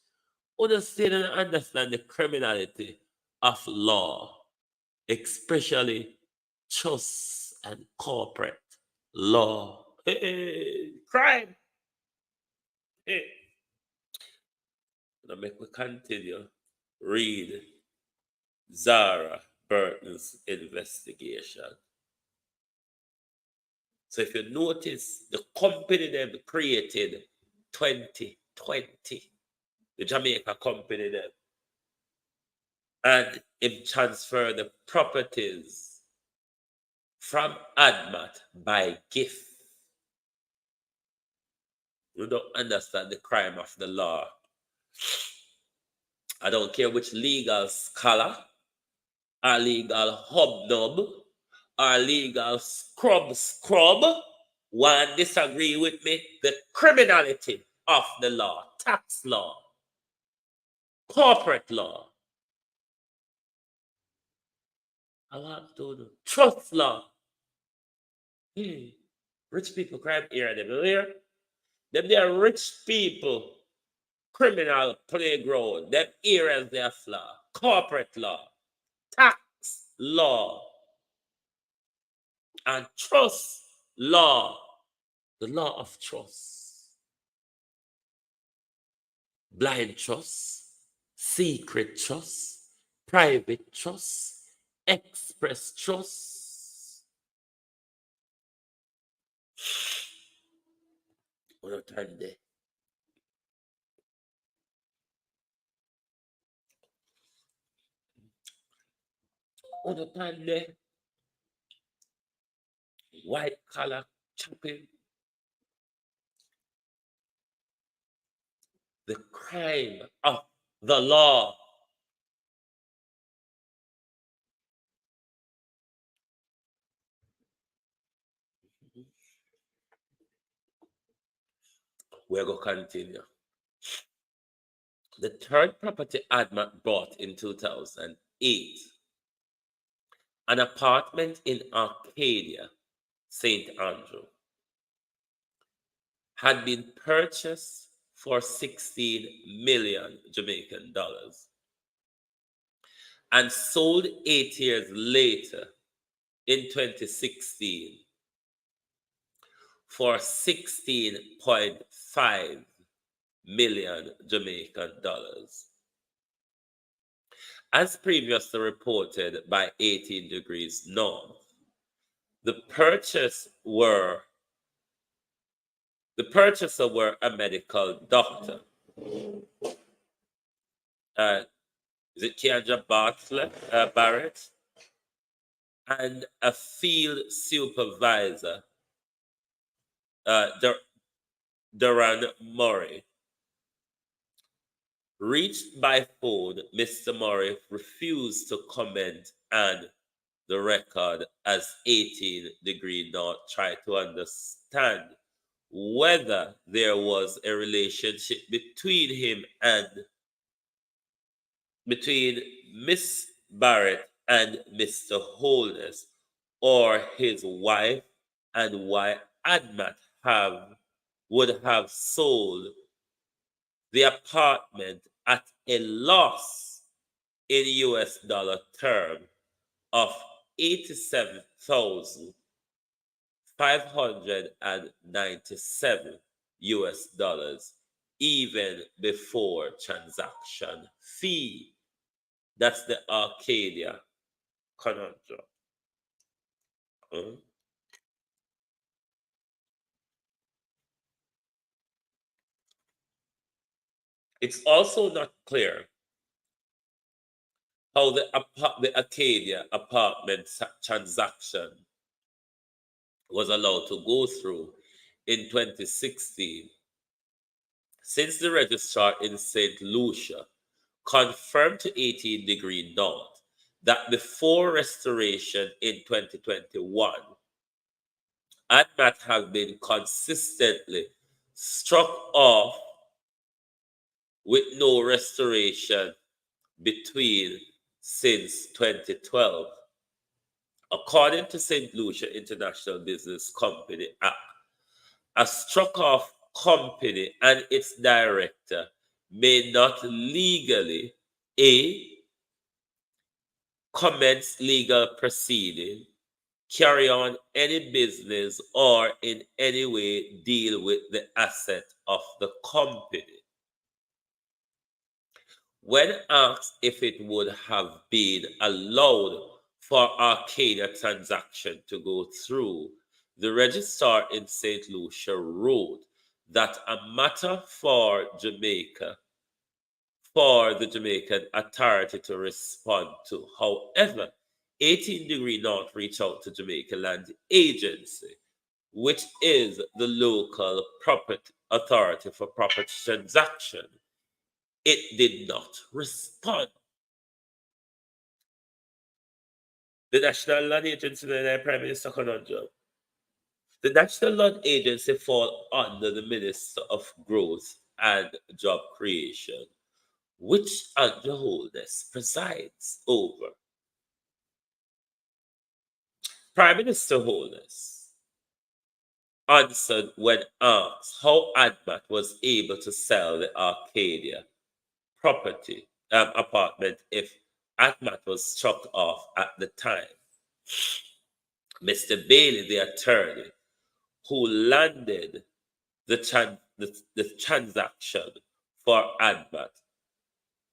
Understand and understand the criminality of law, especially trust and corporate law. Hey, crime. Hey. Now make we continue. Read Zara Burton's investigation. So if you notice, the company them created 2020. The Jamaica company them. And it transferred the properties from ADMAT by gift. You don't understand the crime of the law. I don't care which legal scholar or legal hobnob or legal scrub one disagree with me. The criminality of the law, tax law, corporate law, I want to do trust law. Rich people crime here, them here. Them they are rich people, criminal playground. Them areas they are flaw. Corporate law, tax law, and trust law. The law of trust. Blind trust, secret trust, private trust, express trust. What a time there. What a time there. White collar chopping. The crime of the law. We're going to continue. The third property ADMAT bought in 2008, an apartment in Arcadia, St. Andrew, had been purchased for 16 million Jamaican dollars and sold 8 years later in 2016 for 16.5 million Jamaican dollars. As previously reported by 18 Degrees North, the purchaser were a medical doctor. Is it Keandra Barrett? And a field supervisor, Duran Murray. Reached by phone, Mr. Murray refused to comment, and the record as 18 Degree North tried to understand whether there was a relationship between Miss Barrett and Mr. Holness, or his wife, and why ADMAT would have sold the apartment at a loss in US dollar term of $87,597 US dollars, even before transaction fee. That's the Arcadia conundrum. It's also not clear how the Arcadia apartment transaction was allowed to go through in 2016, since the registrar in St. Lucia confirmed to 18 Degree North that before restoration in 2021, ADMAT have been consistently struck off with no restoration between since 2012. According to St. Lucia International Business Company Act, a struck-off company and its director may not legally A. commence legal proceeding, carry on any business, or in any way deal with the asset of the company. When asked if it would have been allowed for Arcadia transaction to go through, the registrar in St. Lucia wrote that a matter for the Jamaican authority to respond to. However, 18 Degree North reached out to Jamaica Land Agency, which is the local property authority for property transaction. It did not respond. The National Land Agency and the Prime Minister conundrum. The National Land Agency fall under the Minister of Growth and Job Creation, which Andrew Holness presides over. Prime Minister Holness answered when asked how ADMAT was able to sell the Arcadia apartment if ADMAT was struck off at the time. Mr. Bailey, the attorney who landed the transaction for ADMAT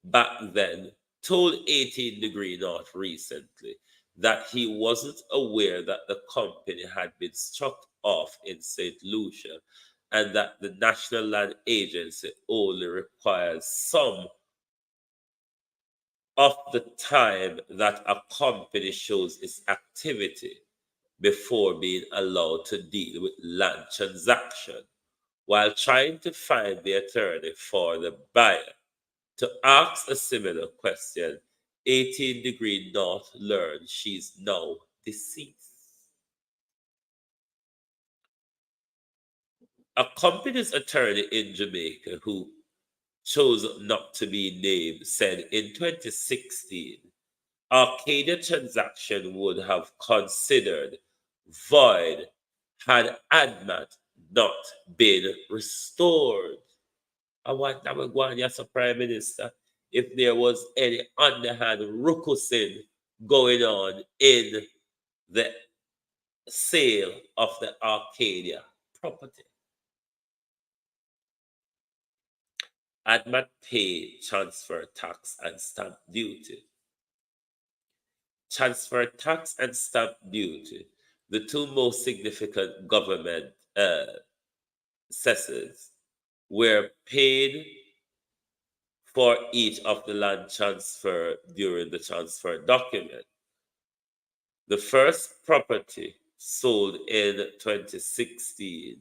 back then, told 18 Degree North recently that he wasn't aware that the company had been struck off in St. Lucia, and that the National Land Agency only requires some of the time that a company shows its activity before being allowed to deal with land transaction. While trying to find the attorney for the buyer to ask a similar question, 18 Degree North learned she's now deceased. A company's attorney in Jamaica who chose not to be named said in 2016, Arcadia transaction would have considered void had ADMAT not been restored. I want that would go on, yes, Prime Minister, if there was any underhand ruckusing going on in the sale of the Arcadia property. ADMAT paid transfer tax and stamp duty. Transfer tax and stamp duty, the two most significant government cesses, were paid for each of the land transfer during the transfer document. The first property sold in 2016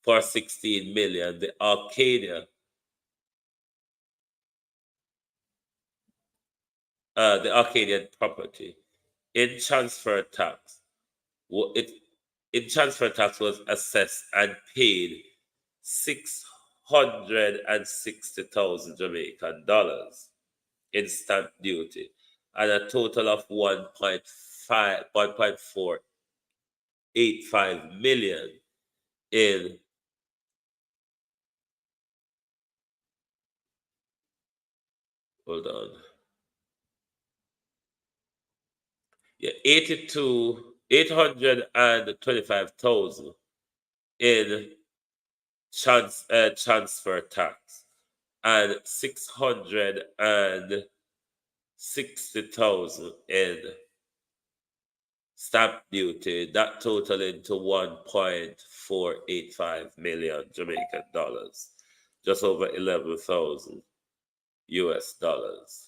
for 16 million, the Arcadian property in transfer tax. Transfer tax was assessed and paid 660,000 Jamaican dollars in stamp duty and a total of 1.485 million in hold on. Yeah, 825,000 in transfer tax and 660,000 in stamp duty, that totaling to 1.485 million Jamaican dollars, just over 11,000 US dollars.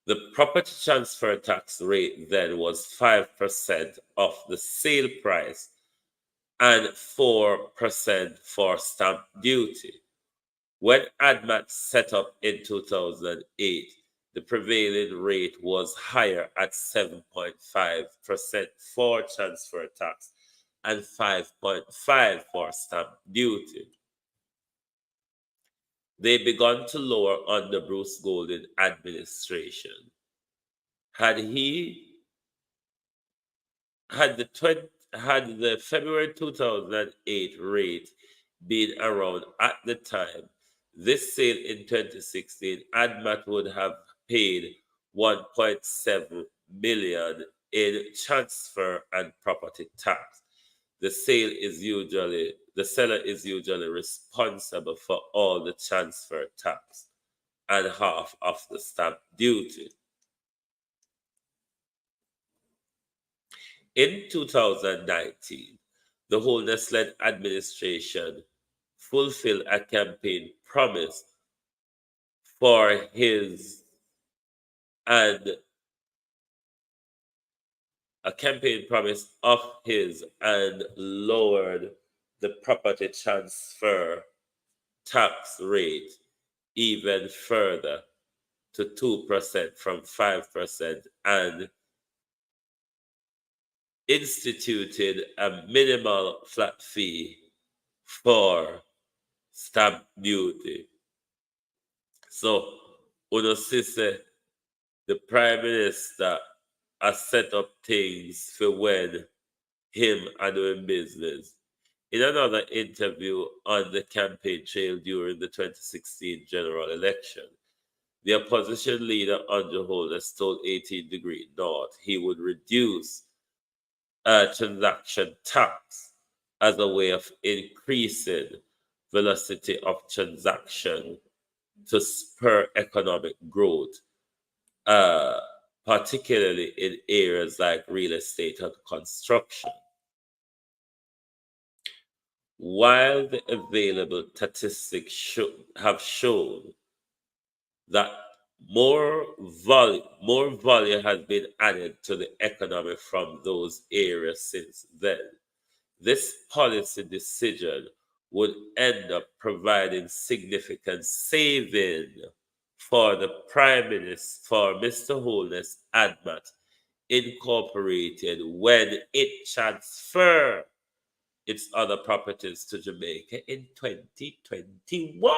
The property transfer tax rate then was 5% of the sale price and 4% for stamp duty. When ADMAT set up in 2008, the prevailing rate was higher at 7.5% for transfer tax and 5.5% for stamp duty. They began to lower under Bruce Golding administration. Had the February 2008 rate been around at the time, this sale in 2016, ADMAT would have paid 1.7 million in transfer and property tax. The seller is usually responsible for all the transfer tax and half of the stamp duty. In 2019, the Holness-led administration fulfilled a campaign promise for his and lowered the property transfer tax rate even further to 2% from 5% and instituted a minimal flat fee for stamp duty. So, uno see the Prime Minister has set up things for when him are doing business. In another interview on the campaign trail during the 2016 general election, the opposition leader Andrew Holness told 18 Degree North he would reduce transaction tax as a way of increasing velocity of transaction to spur economic growth, particularly in areas like real estate and construction. While the available statistics have shown that more volume has been added to the economy from those areas since then, this policy decision would end up providing significant saving for the Prime Minister, for Mr. Holness ADMAT Incorporated when it transfers its other properties to Jamaica in 2021.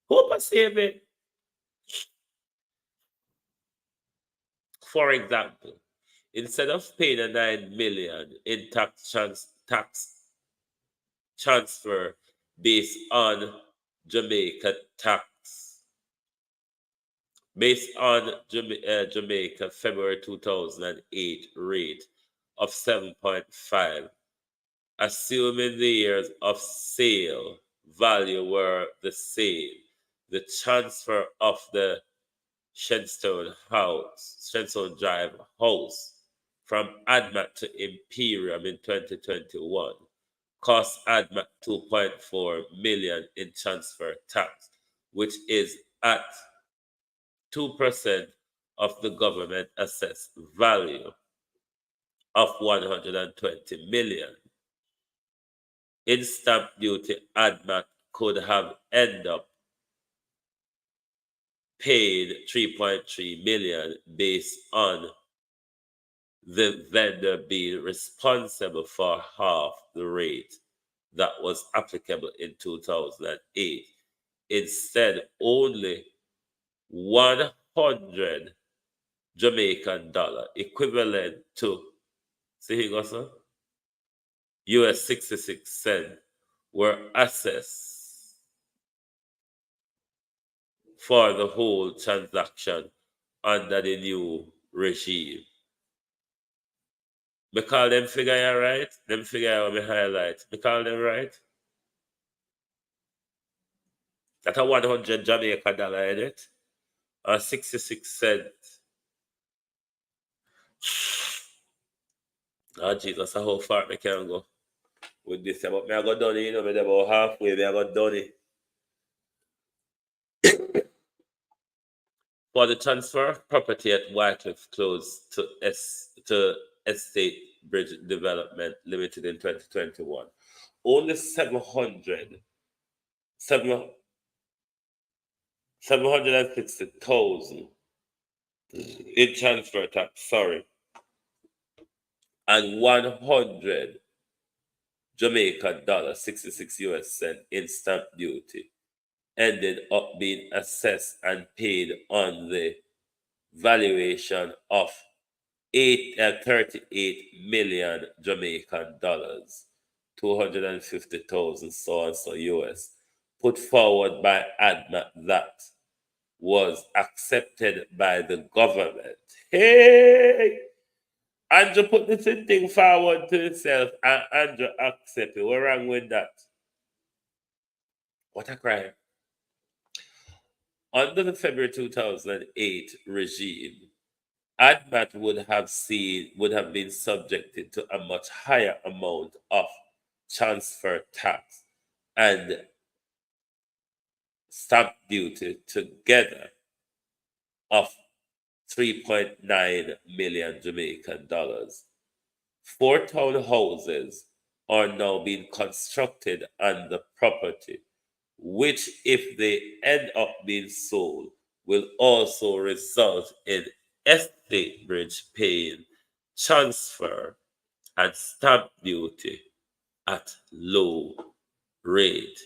Hope I save it. For example, instead of paying a 9 million in tax transfer based on Jamaica tax, based on Jamaica February 2008 rate of 7.5, assuming the years of sale value were the same, the transfer of the Shenstone Drive house from ADMAT to Imperium in 2021 cost ADMAT 2.4 million in transfer tax, which is at 2% of the government assessed value of 120 million. In stamp duty, ADMAT could have ended up paid 3.3 million based on the vendor being responsible for half the rate that was applicable in 2008. Instead, only 100 Jamaican dollar, equivalent to, see here goes, sir, US 66 cents, were assessed for the whole transaction under the new regime. Me call them figure right? Them figure me highlight. Me call them right? That a 100 Jamaica dollar in it. Or 66 cents. Oh Jesus, how far me can go with this? But me I got done it, you know, me about halfway, me I got done it. For the transfer of property at Wycliffe Close to Estate Bridge Development Limited in 2021, only 760,000 in transfer tax, and 100 Jamaican dollar, 66 US cent in stamp duty ended up being assessed and paid on the valuation of 38 million Jamaican dollars, 250,000 so and so US, put forward by ADMAT that was accepted by the government. Hey! Andrew put the thing forward to himself and Andrew accepted. What's wrong with that? What a crime. Under the February 2008 regime, ADMAT would have been subjected to a much higher amount of transfer tax and stamp duty together of 3.9 million Jamaican dollars. 4 townhouses are now being constructed on the property, which, if they end up being sold, will also result in Estate Bridge paying transfer and stamp duty at low rate.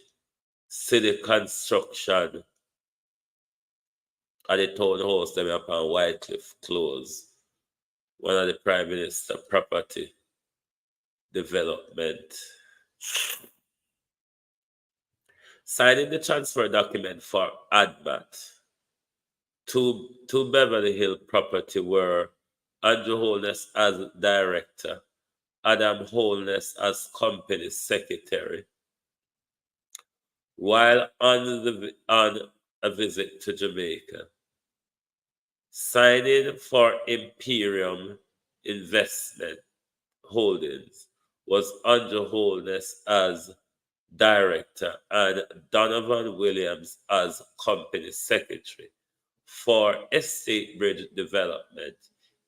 City construction at the townhouse them upon Wycliffe Close, one of the Prime Minister property development. Signing the transfer document for ADMAT to Beverly Hill property were Andrew Holness as director, Adam Holness as company secretary. While on a visit to Jamaica, signing for Imperium Investment Holdings was Andrew Holness as director and Donovan Williams as company secretary. For Estate Bridge Development,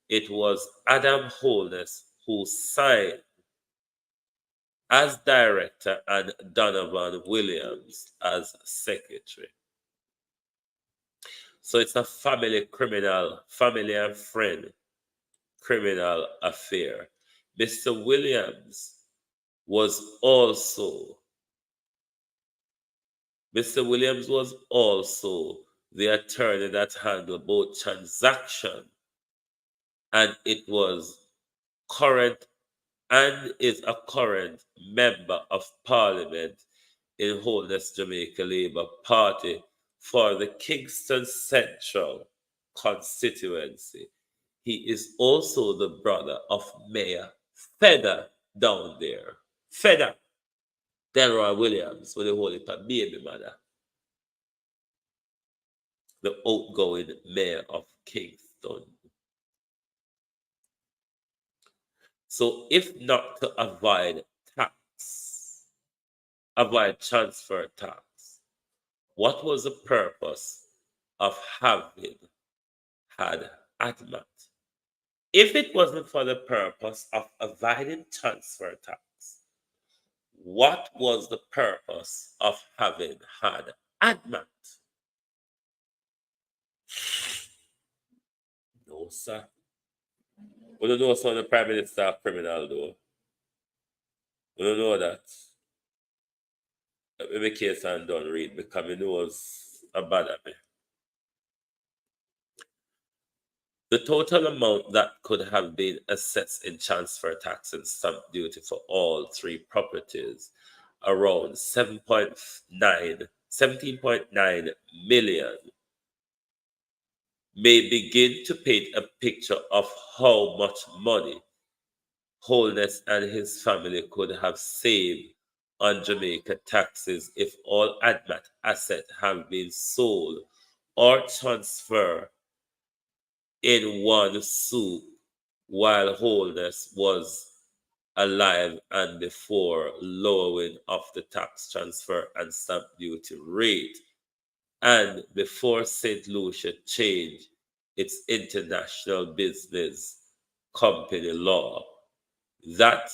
it was Adam Holness who signed as director and Donovan Williams as secretary. So it's a family and friend criminal affair. Mr. Williams was also, Mr. Williams was also the attorney that handled both transactions, and it was current and is a current member of parliament in Holness, Jamaica Labour Party for the Kingston Central constituency. He is also the brother of Mayor Fedder down there. Fedder, Delroy Williams, with the holy baby mother, the outgoing mayor of Kingston. So if not to avoid transfer tax, what was the purpose of having had ADMAT? If it wasn't for the purpose of avoiding transfer tax, what was the purpose of having had ADMAT? No, sir. We don't know some of the Prime Minister of criminal, though. We don't know that. Maybe case and don't read because he knows about me. The total amount that could have been assessed in transfer tax and stamp duty for all three properties, around 17.9 million, may begin to paint a picture of how much money Holness and his family could have saved on Jamaica taxes if all ADMAT assets have been sold or transferred in one swoop while Holness was alive and before lowering of the tax transfer and stamp duty rate, and before St. Lucia changed its international business company law. That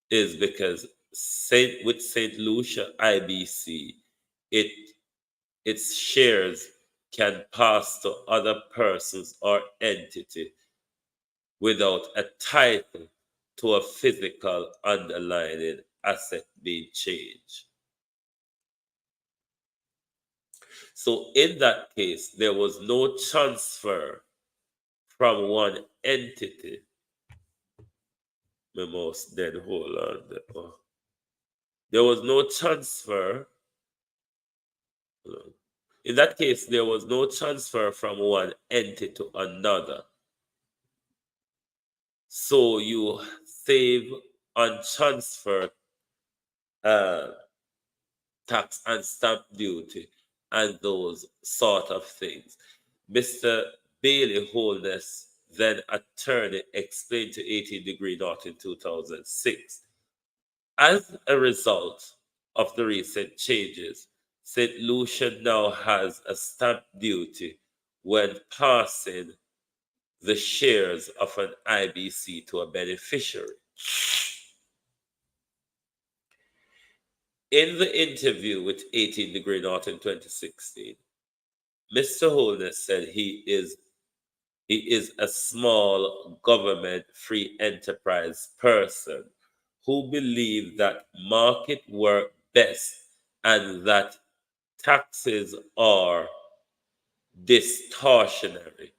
is because with St. Lucia IBC, its shares can pass to other persons or entity without a title to a physical underlying asset being changed. So in that case, there was no transfer from one entity. My mouse dead, hold on. There was no transfer. In that case, there was no transfer from one entity to another. So you save on transfer tax and stamp duty and those sort of things. Mr. Bailey Holness, then attorney, explained to 18 Degree North in 2006. As a result of the recent changes, St. Lucia now has a stamp duty when passing the shares of an IBC to a beneficiary. In the interview with 18 Degree North in 2016, Mr. Holness said he is a small government free enterprise person who believes that market work best and that taxes are distortionary.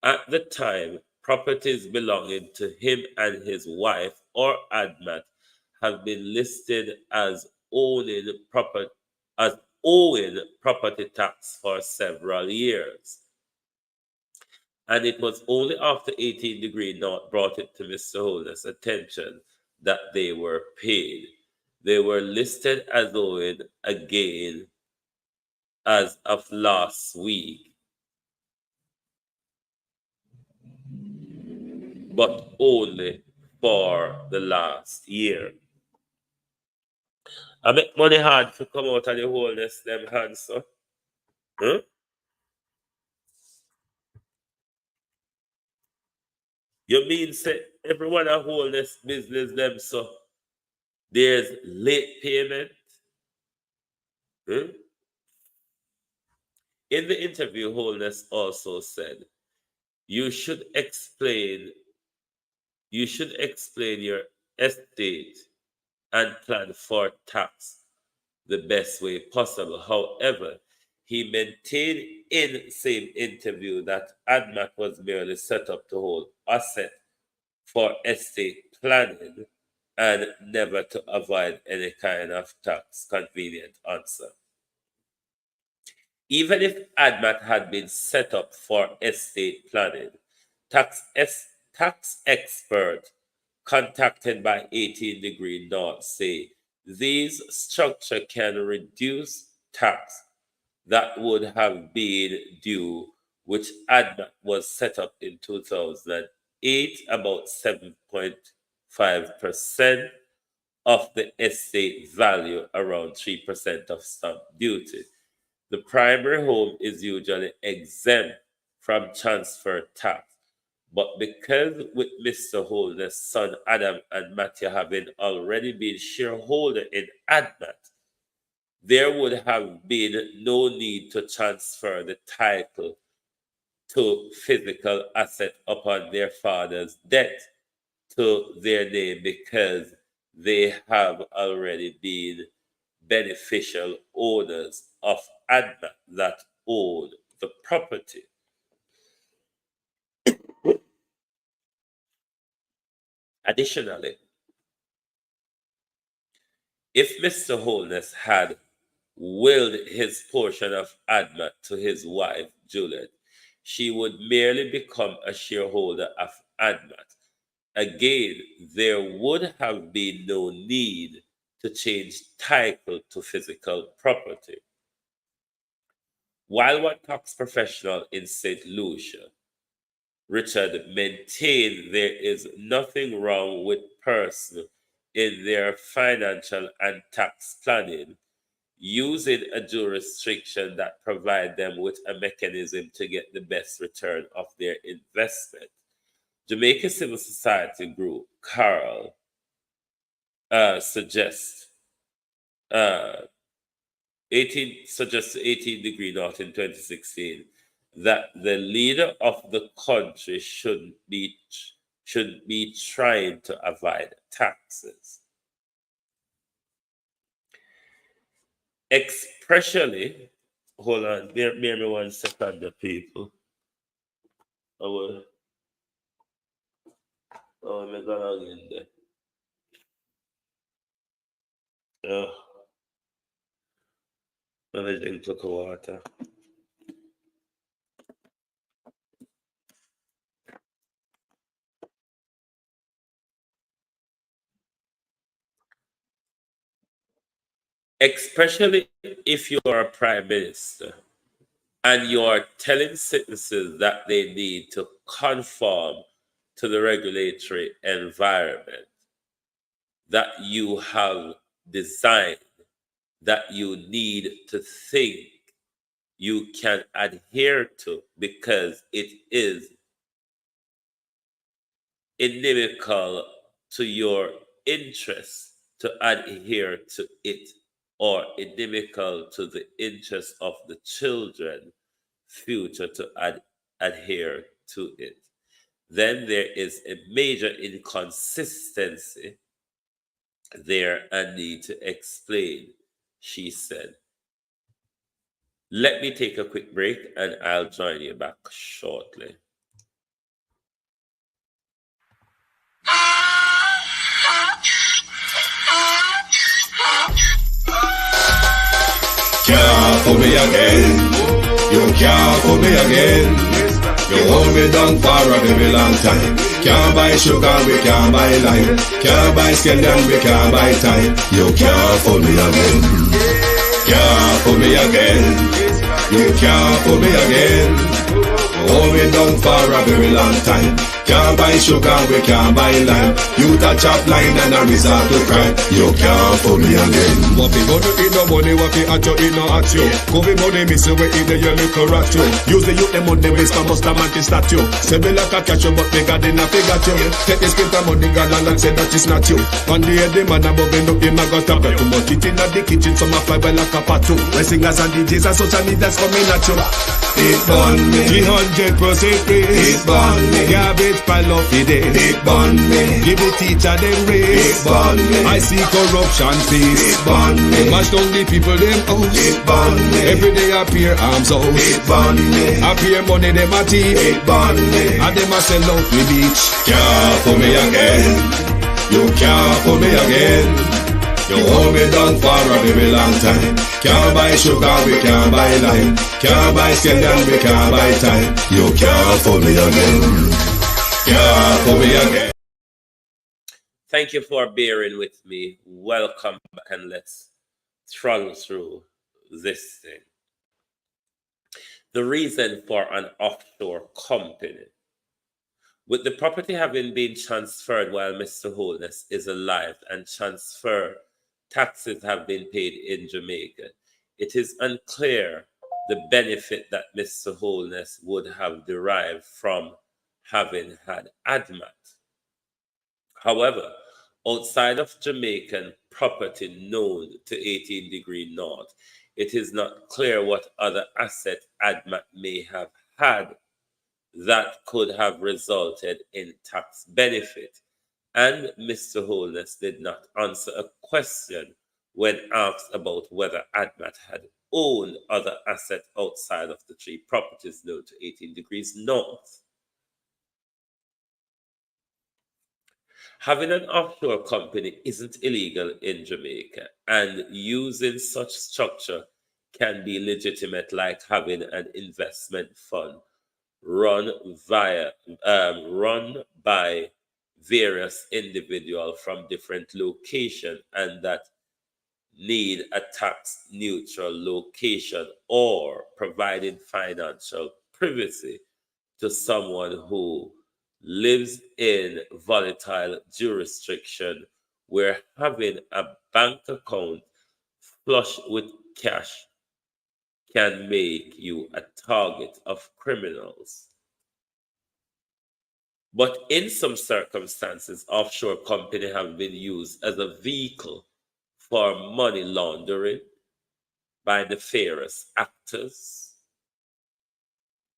At the time, properties belonging to him and his wife or ADMAT have been listed as owing property tax for several years. And it was only after 18 Degree North brought it to Mr. Holness' attention that they were paid. They were listed as owing again as of last week, but only for the last year. I make money hard to come out of the Holness them hands, so. Huh? You mean say everyone a Holness business them, so there's late payment? Huh? In the interview, Holness also said, you should explain your estate and plan for tax the best way possible. However, he maintained in same interview that ADMAT was merely set up to hold asset for estate planning and never to avoid any kind of tax. Convenient answer. Even if ADMAT had been set up for estate planning, tax expert contacted by 18 Degree North say these structure can reduce tax that would have been due, which ADMAT was set up in 2008, about 7.5% of the estate value, around 3% of stamp duty. The primary home is usually exempt from transfer tax, but because with Mr. Holness' son Adam and Matthew having already been shareholder in ADMAT, there would have been no need to transfer the title to physical asset upon their father's death to their name, because they have already been beneficial owners of ADMAT that own the property. Additionally, if Mr. Holness had willed his portion of ADMAT to his wife, Juliet, she would merely become a shareholder of ADMAT. Again, there would have been no need to change title to physical property. While one tax professional in St. Lucia, Richard, maintained there is nothing wrong with persons in their financial and tax planning using a jurisdiction that provides them with a mechanism to get the best return of their investment. Jamaica Civil Society Group, Carl, suggests 18 Degree North in 2016 that the leader of the country should be trying to avoid taxes. Especially, hold on, bear me 1 second, the people. I'm gonna get in there. Let me drink a cup of water. Especially if you are a prime minister and you are telling citizens that they need to conform to the regulatory environment that you have designed, that you need to think you can adhere to because it is inimical to your interests to adhere to it, or inimical to the interest of the children future to adhere to it, then there is a major inconsistency there and need to explain, she said. Let me take a quick break and I'll join you back shortly. Can't fool me again. You can't fool me again. You hold me down for a very long time. Can't buy sugar, we can't buy lime. Can't buy scandal, we can't buy time. You can't fool me again. Can't fool me again. You can't fool me again. You hold me down for a very long time. Can't buy sugar, we can't buy lime. You touch up line and a resort to crime. You can't fool me again. What we go to eat no money, what we at you, eat no at you. Go be money, miss away, eat the yellow correct you. Use the youth, the money, waste for most of the statue. Say me like a catch you, but me got enough, they got you. Take this script of money, got and say that it's not you. One day, the man above end up, him a got stop it. Too much eating at the kitchen, some a fly by like a patu. When singers and DJs and social media's coming at you. It burn me. 300% free. It burn me. Garbage rich pile of it. Big bun me. Give the teacher them raise. Big bun me. I see corruption face. Big bun me. Mash down the people them house. Big bun me. Every day appear arms out. Big bun me. Appear money them a thief. Big bun me. And them a sell out the beach. Can't for me again. You can't for me again. You hold me down for a very long time. Can't buy sugar, we can't buy lime. Can't buy scandal, we can't buy time. You can't for me again. Can't for me again. Thank you for bearing with me. Welcome back, and let's throttle through this thing. The reason for an offshore company. With the property having been transferred while Mr. Holness is alive and transfer taxes have been paid in Jamaica, it is unclear the benefit that Mr. Holness would have derived from having had ADMAT. However, outside of Jamaican property known to 18 Degree North, it is not clear what other asset ADMAT may have had that could have resulted in tax benefit. And Mr. Holness did not answer a question when asked about whether ADMAT had owned other assets outside of the 3 properties known to 18 Degrees North. Having an offshore company isn't illegal in Jamaica, and using such structure can be legitimate, like having an investment fund run by various individuals from different locations and that need a tax neutral location, or providing financial privacy to someone who lives in volatile jurisdiction where having a bank account flush with cash can make you a target of criminals. But in some circumstances, offshore companies have been used as a vehicle for money laundering by nefarious actors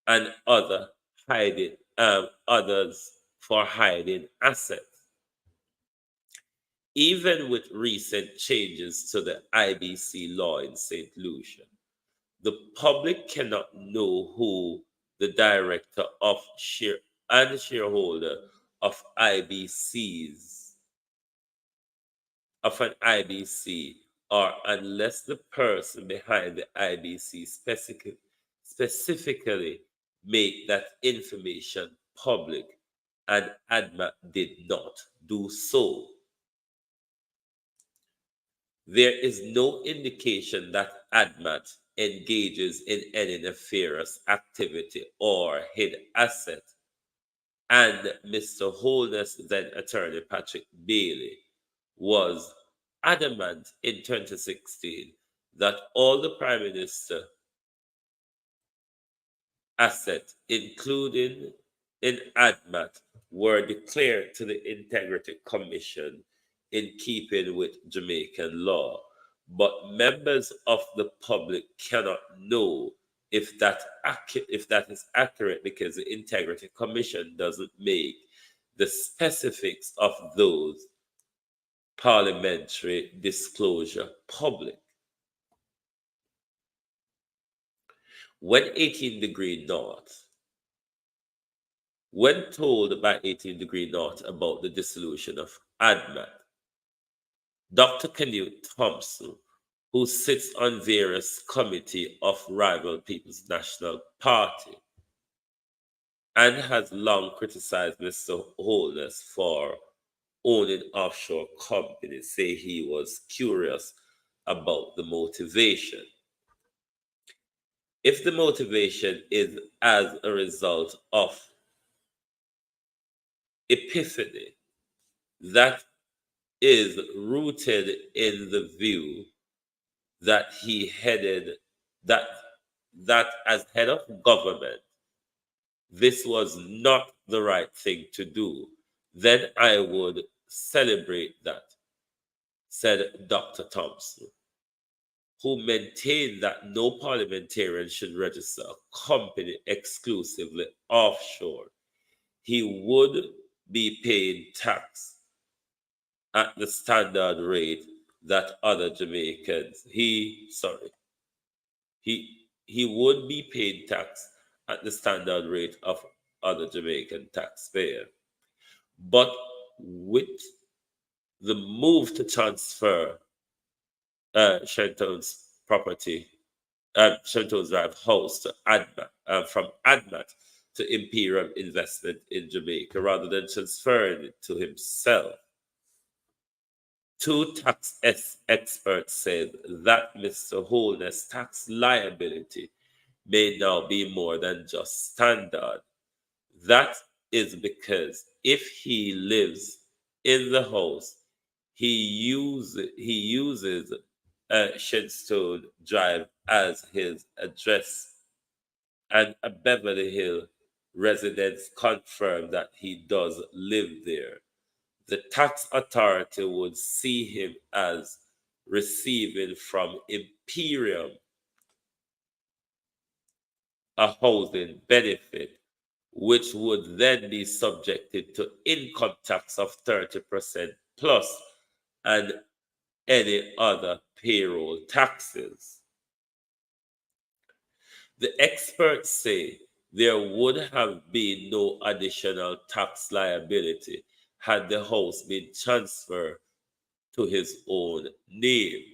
and others for hiding assets. Even with recent changes to the IBC law in St. Lucia, the public cannot know who the director of shareholder of an IBC are, unless the person behind the IBC specifically make that information public, and ADMAT did not do so. There is no indication that ADMAT engages in any nefarious activity or hid asset, and Mr. Holness, then Attorney Patrick Bailey, was adamant in 2016 that all the Prime Minister assets, including in ADMAT, were declared to the Integrity Commission in keeping with Jamaican law. But members of the public cannot know if that is accurate, because the Integrity Commission doesn't make the specifics of those parliamentary disclosure public. When 18 Degree North, when told by 18 Degree North about the dissolution of ADMAT, Dr. Canute Thompson, who sits on various committees of rival People's National Party and has long criticized Mr. Holness for owning offshore companies, say he was curious about the motivation. If the motivation is as a result of epiphany that is rooted in the view that he headed, that as head of government, this was not the right thing to do, then I would celebrate that, said Dr. Thompson, who maintained that no parliamentarian should register a company exclusively offshore. he would be paying tax at the standard rate that other Jamaicans, he would be paid tax at the standard rate of other Jamaican taxpayer. But with the move to transfer Shenton's property, Shenton's Drive house to ADMAT, from ADMAT to Imperium Investment in Jamaica, rather than transferring it to himself. Two tax experts said that Mr. Holness' tax liability may now be more than just standard. That is because if he lives in the house, he uses Shenstone Drive as his address, and a Beverly Hill residents confirm that he does live there. The tax authority would see him as receiving from Imperium a housing benefit, which would then be subjected to income tax of 30% plus and any other payroll taxes. The experts say there would have been no additional tax liability had the house been transferred to his own name.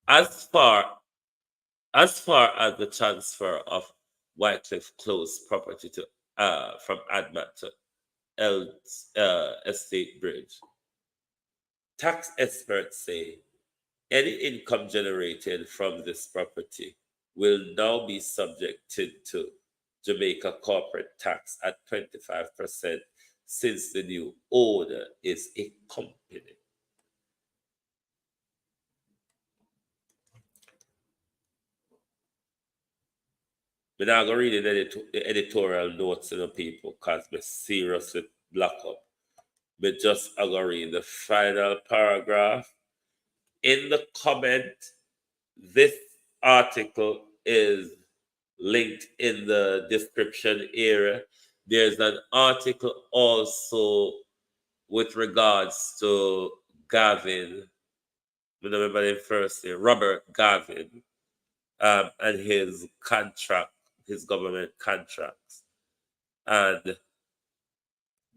As far as the transfer of Wycliffe Close property to from ADMAT to Estate Bridge, tax experts say any income generated from this property will now be subjected to Jamaica corporate tax at 25% since the new owner is a company. We're not going to read the editorial notes to the people because we're seriously block up. But just going to read the final paragraph. In the comment, this article is linked in the description area. There's an article also with regards to Gavin, I remember the first name, Robert Gavin, and his contract, his government contracts. And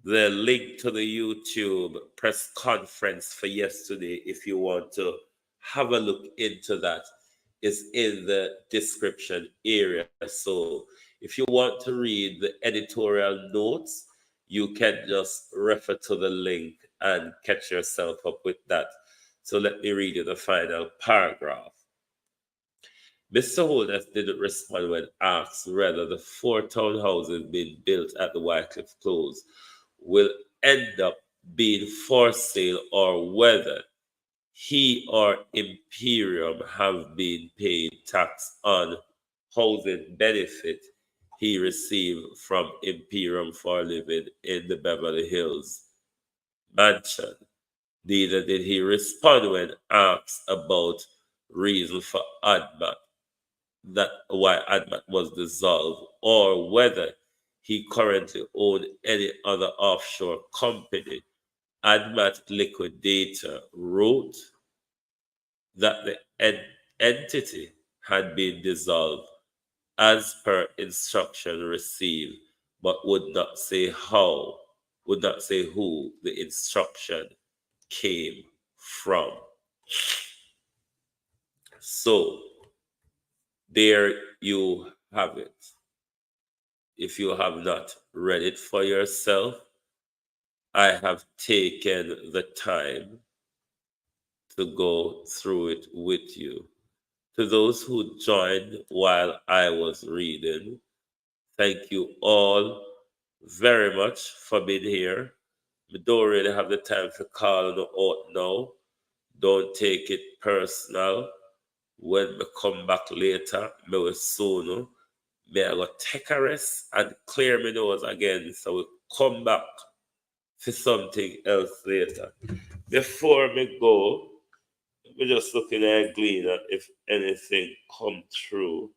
the link to the YouTube press conference for yesterday, if you want to have a look into that, is in the description area. So if you want to read the editorial notes, you can just refer to the link and catch yourself up with that. So let me read you the final paragraph. Mr. Holness didn't respond when asked whether the 4 townhouses being built at the Wycliffe Close will end up being for sale or whether he or Imperium have been paid tax on housing benefit he received from Imperium for living in the Beverly Hills mansion. Neither did he respond when asked about reason for ADMAT, that why ADMAT was dissolved, or whether he currently owned any other offshore company. ADMAT liquidator wrote that the entity had been dissolved as per instruction received, but would not say how, would not say who the instruction came from. So there you have it. If you have not read it for yourself, I have taken the time to go through it with you. To those who joined while I was reading, thank you all very much for being here. We don't really have the time to call on out now. Don't take it personal. When we come back later, me will soon. Me I go take a rest and clear my nose again. So we come back for something else later. Before me go, we're just looking at Gleaner if anything come through.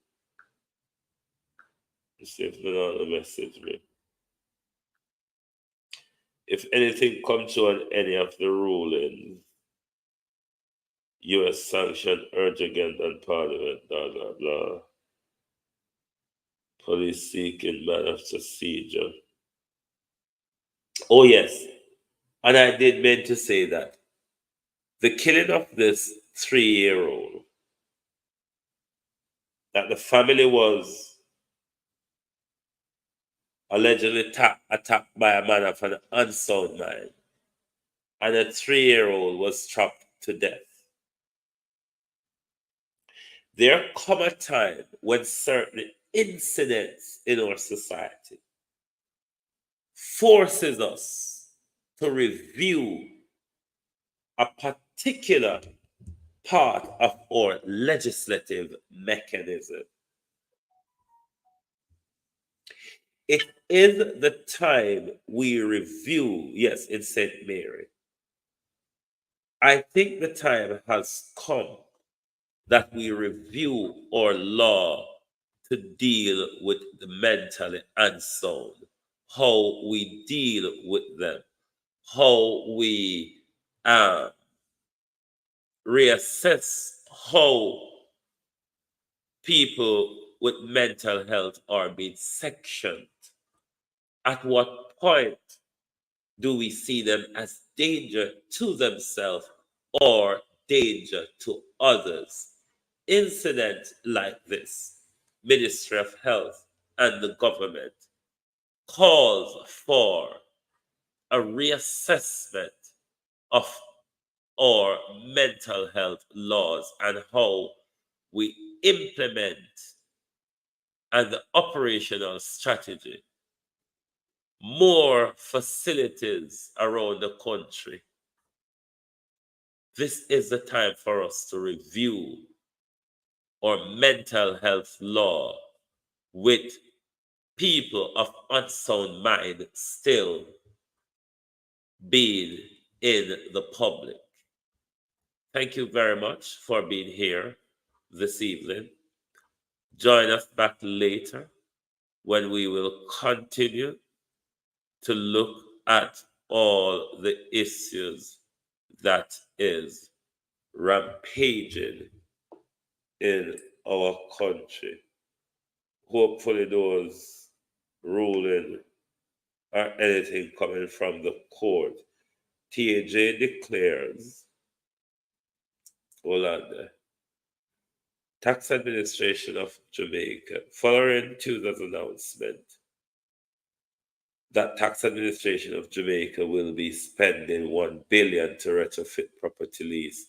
Let's see if they don't message me. if anything comes to on any of the rulings, U.S. sanction urge against on Parliament, blah, blah, blah. Police seeking man after seizure. Oh, yes. And I did mean to say that the killing of this 3-year-old, that the family was allegedly attacked by a man of an unsound mind, and a 3-year-old was chopped to death. There come a time when certain incidents in our society forces us to review a particular part of our legislative mechanism. It is the time we review, yes, in St. Mary. I think the time has come that we review our law to deal with the mentally unsound, how we deal with them, how we reassess how people with mental health are being sectioned. At what point do we see them as danger to themselves or danger to others? Incidents like this, Ministry of Health and the government calls for a reassessment of our mental health laws and how we implement and the operational strategy. More facilities around the country. This is the time for us to review our mental health law with people of unsound mind still being in the public. Thank you very much for being here this evening. Join us back later when we will continue to look at all the issues that is rampaging in our country. Hopefully those ruling or anything coming from the court. TAJ declares, hold on there, Tax Administration of Jamaica, following Tuesday's announcement that Tax Administration of Jamaica will be spending $1 billion to retrofit property lease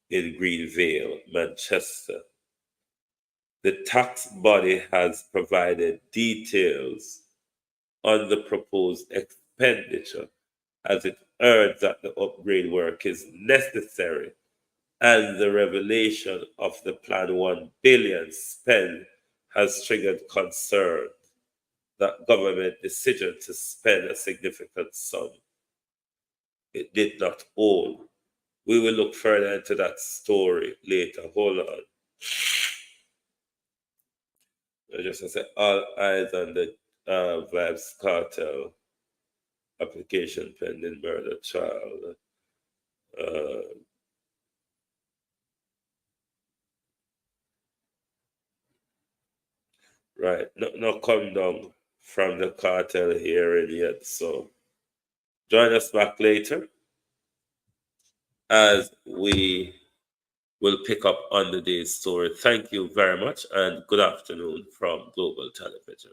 in Greenvale, Manchester. The tax body has provided details on the proposed expenditure as it urged that the upgrade work is necessary and the revelation of the planned $1 billion spend has triggered concern that government decision to spend a significant sum it did not own. We will look further into that story later. Hold on. I just want to say all eyes on the Vibes Cartel application pending murder trial. Right, no come down from the cartel hearing yet, so join us back later as we will pick up on the day's story. Thank you very much and good afternoon from Global Television.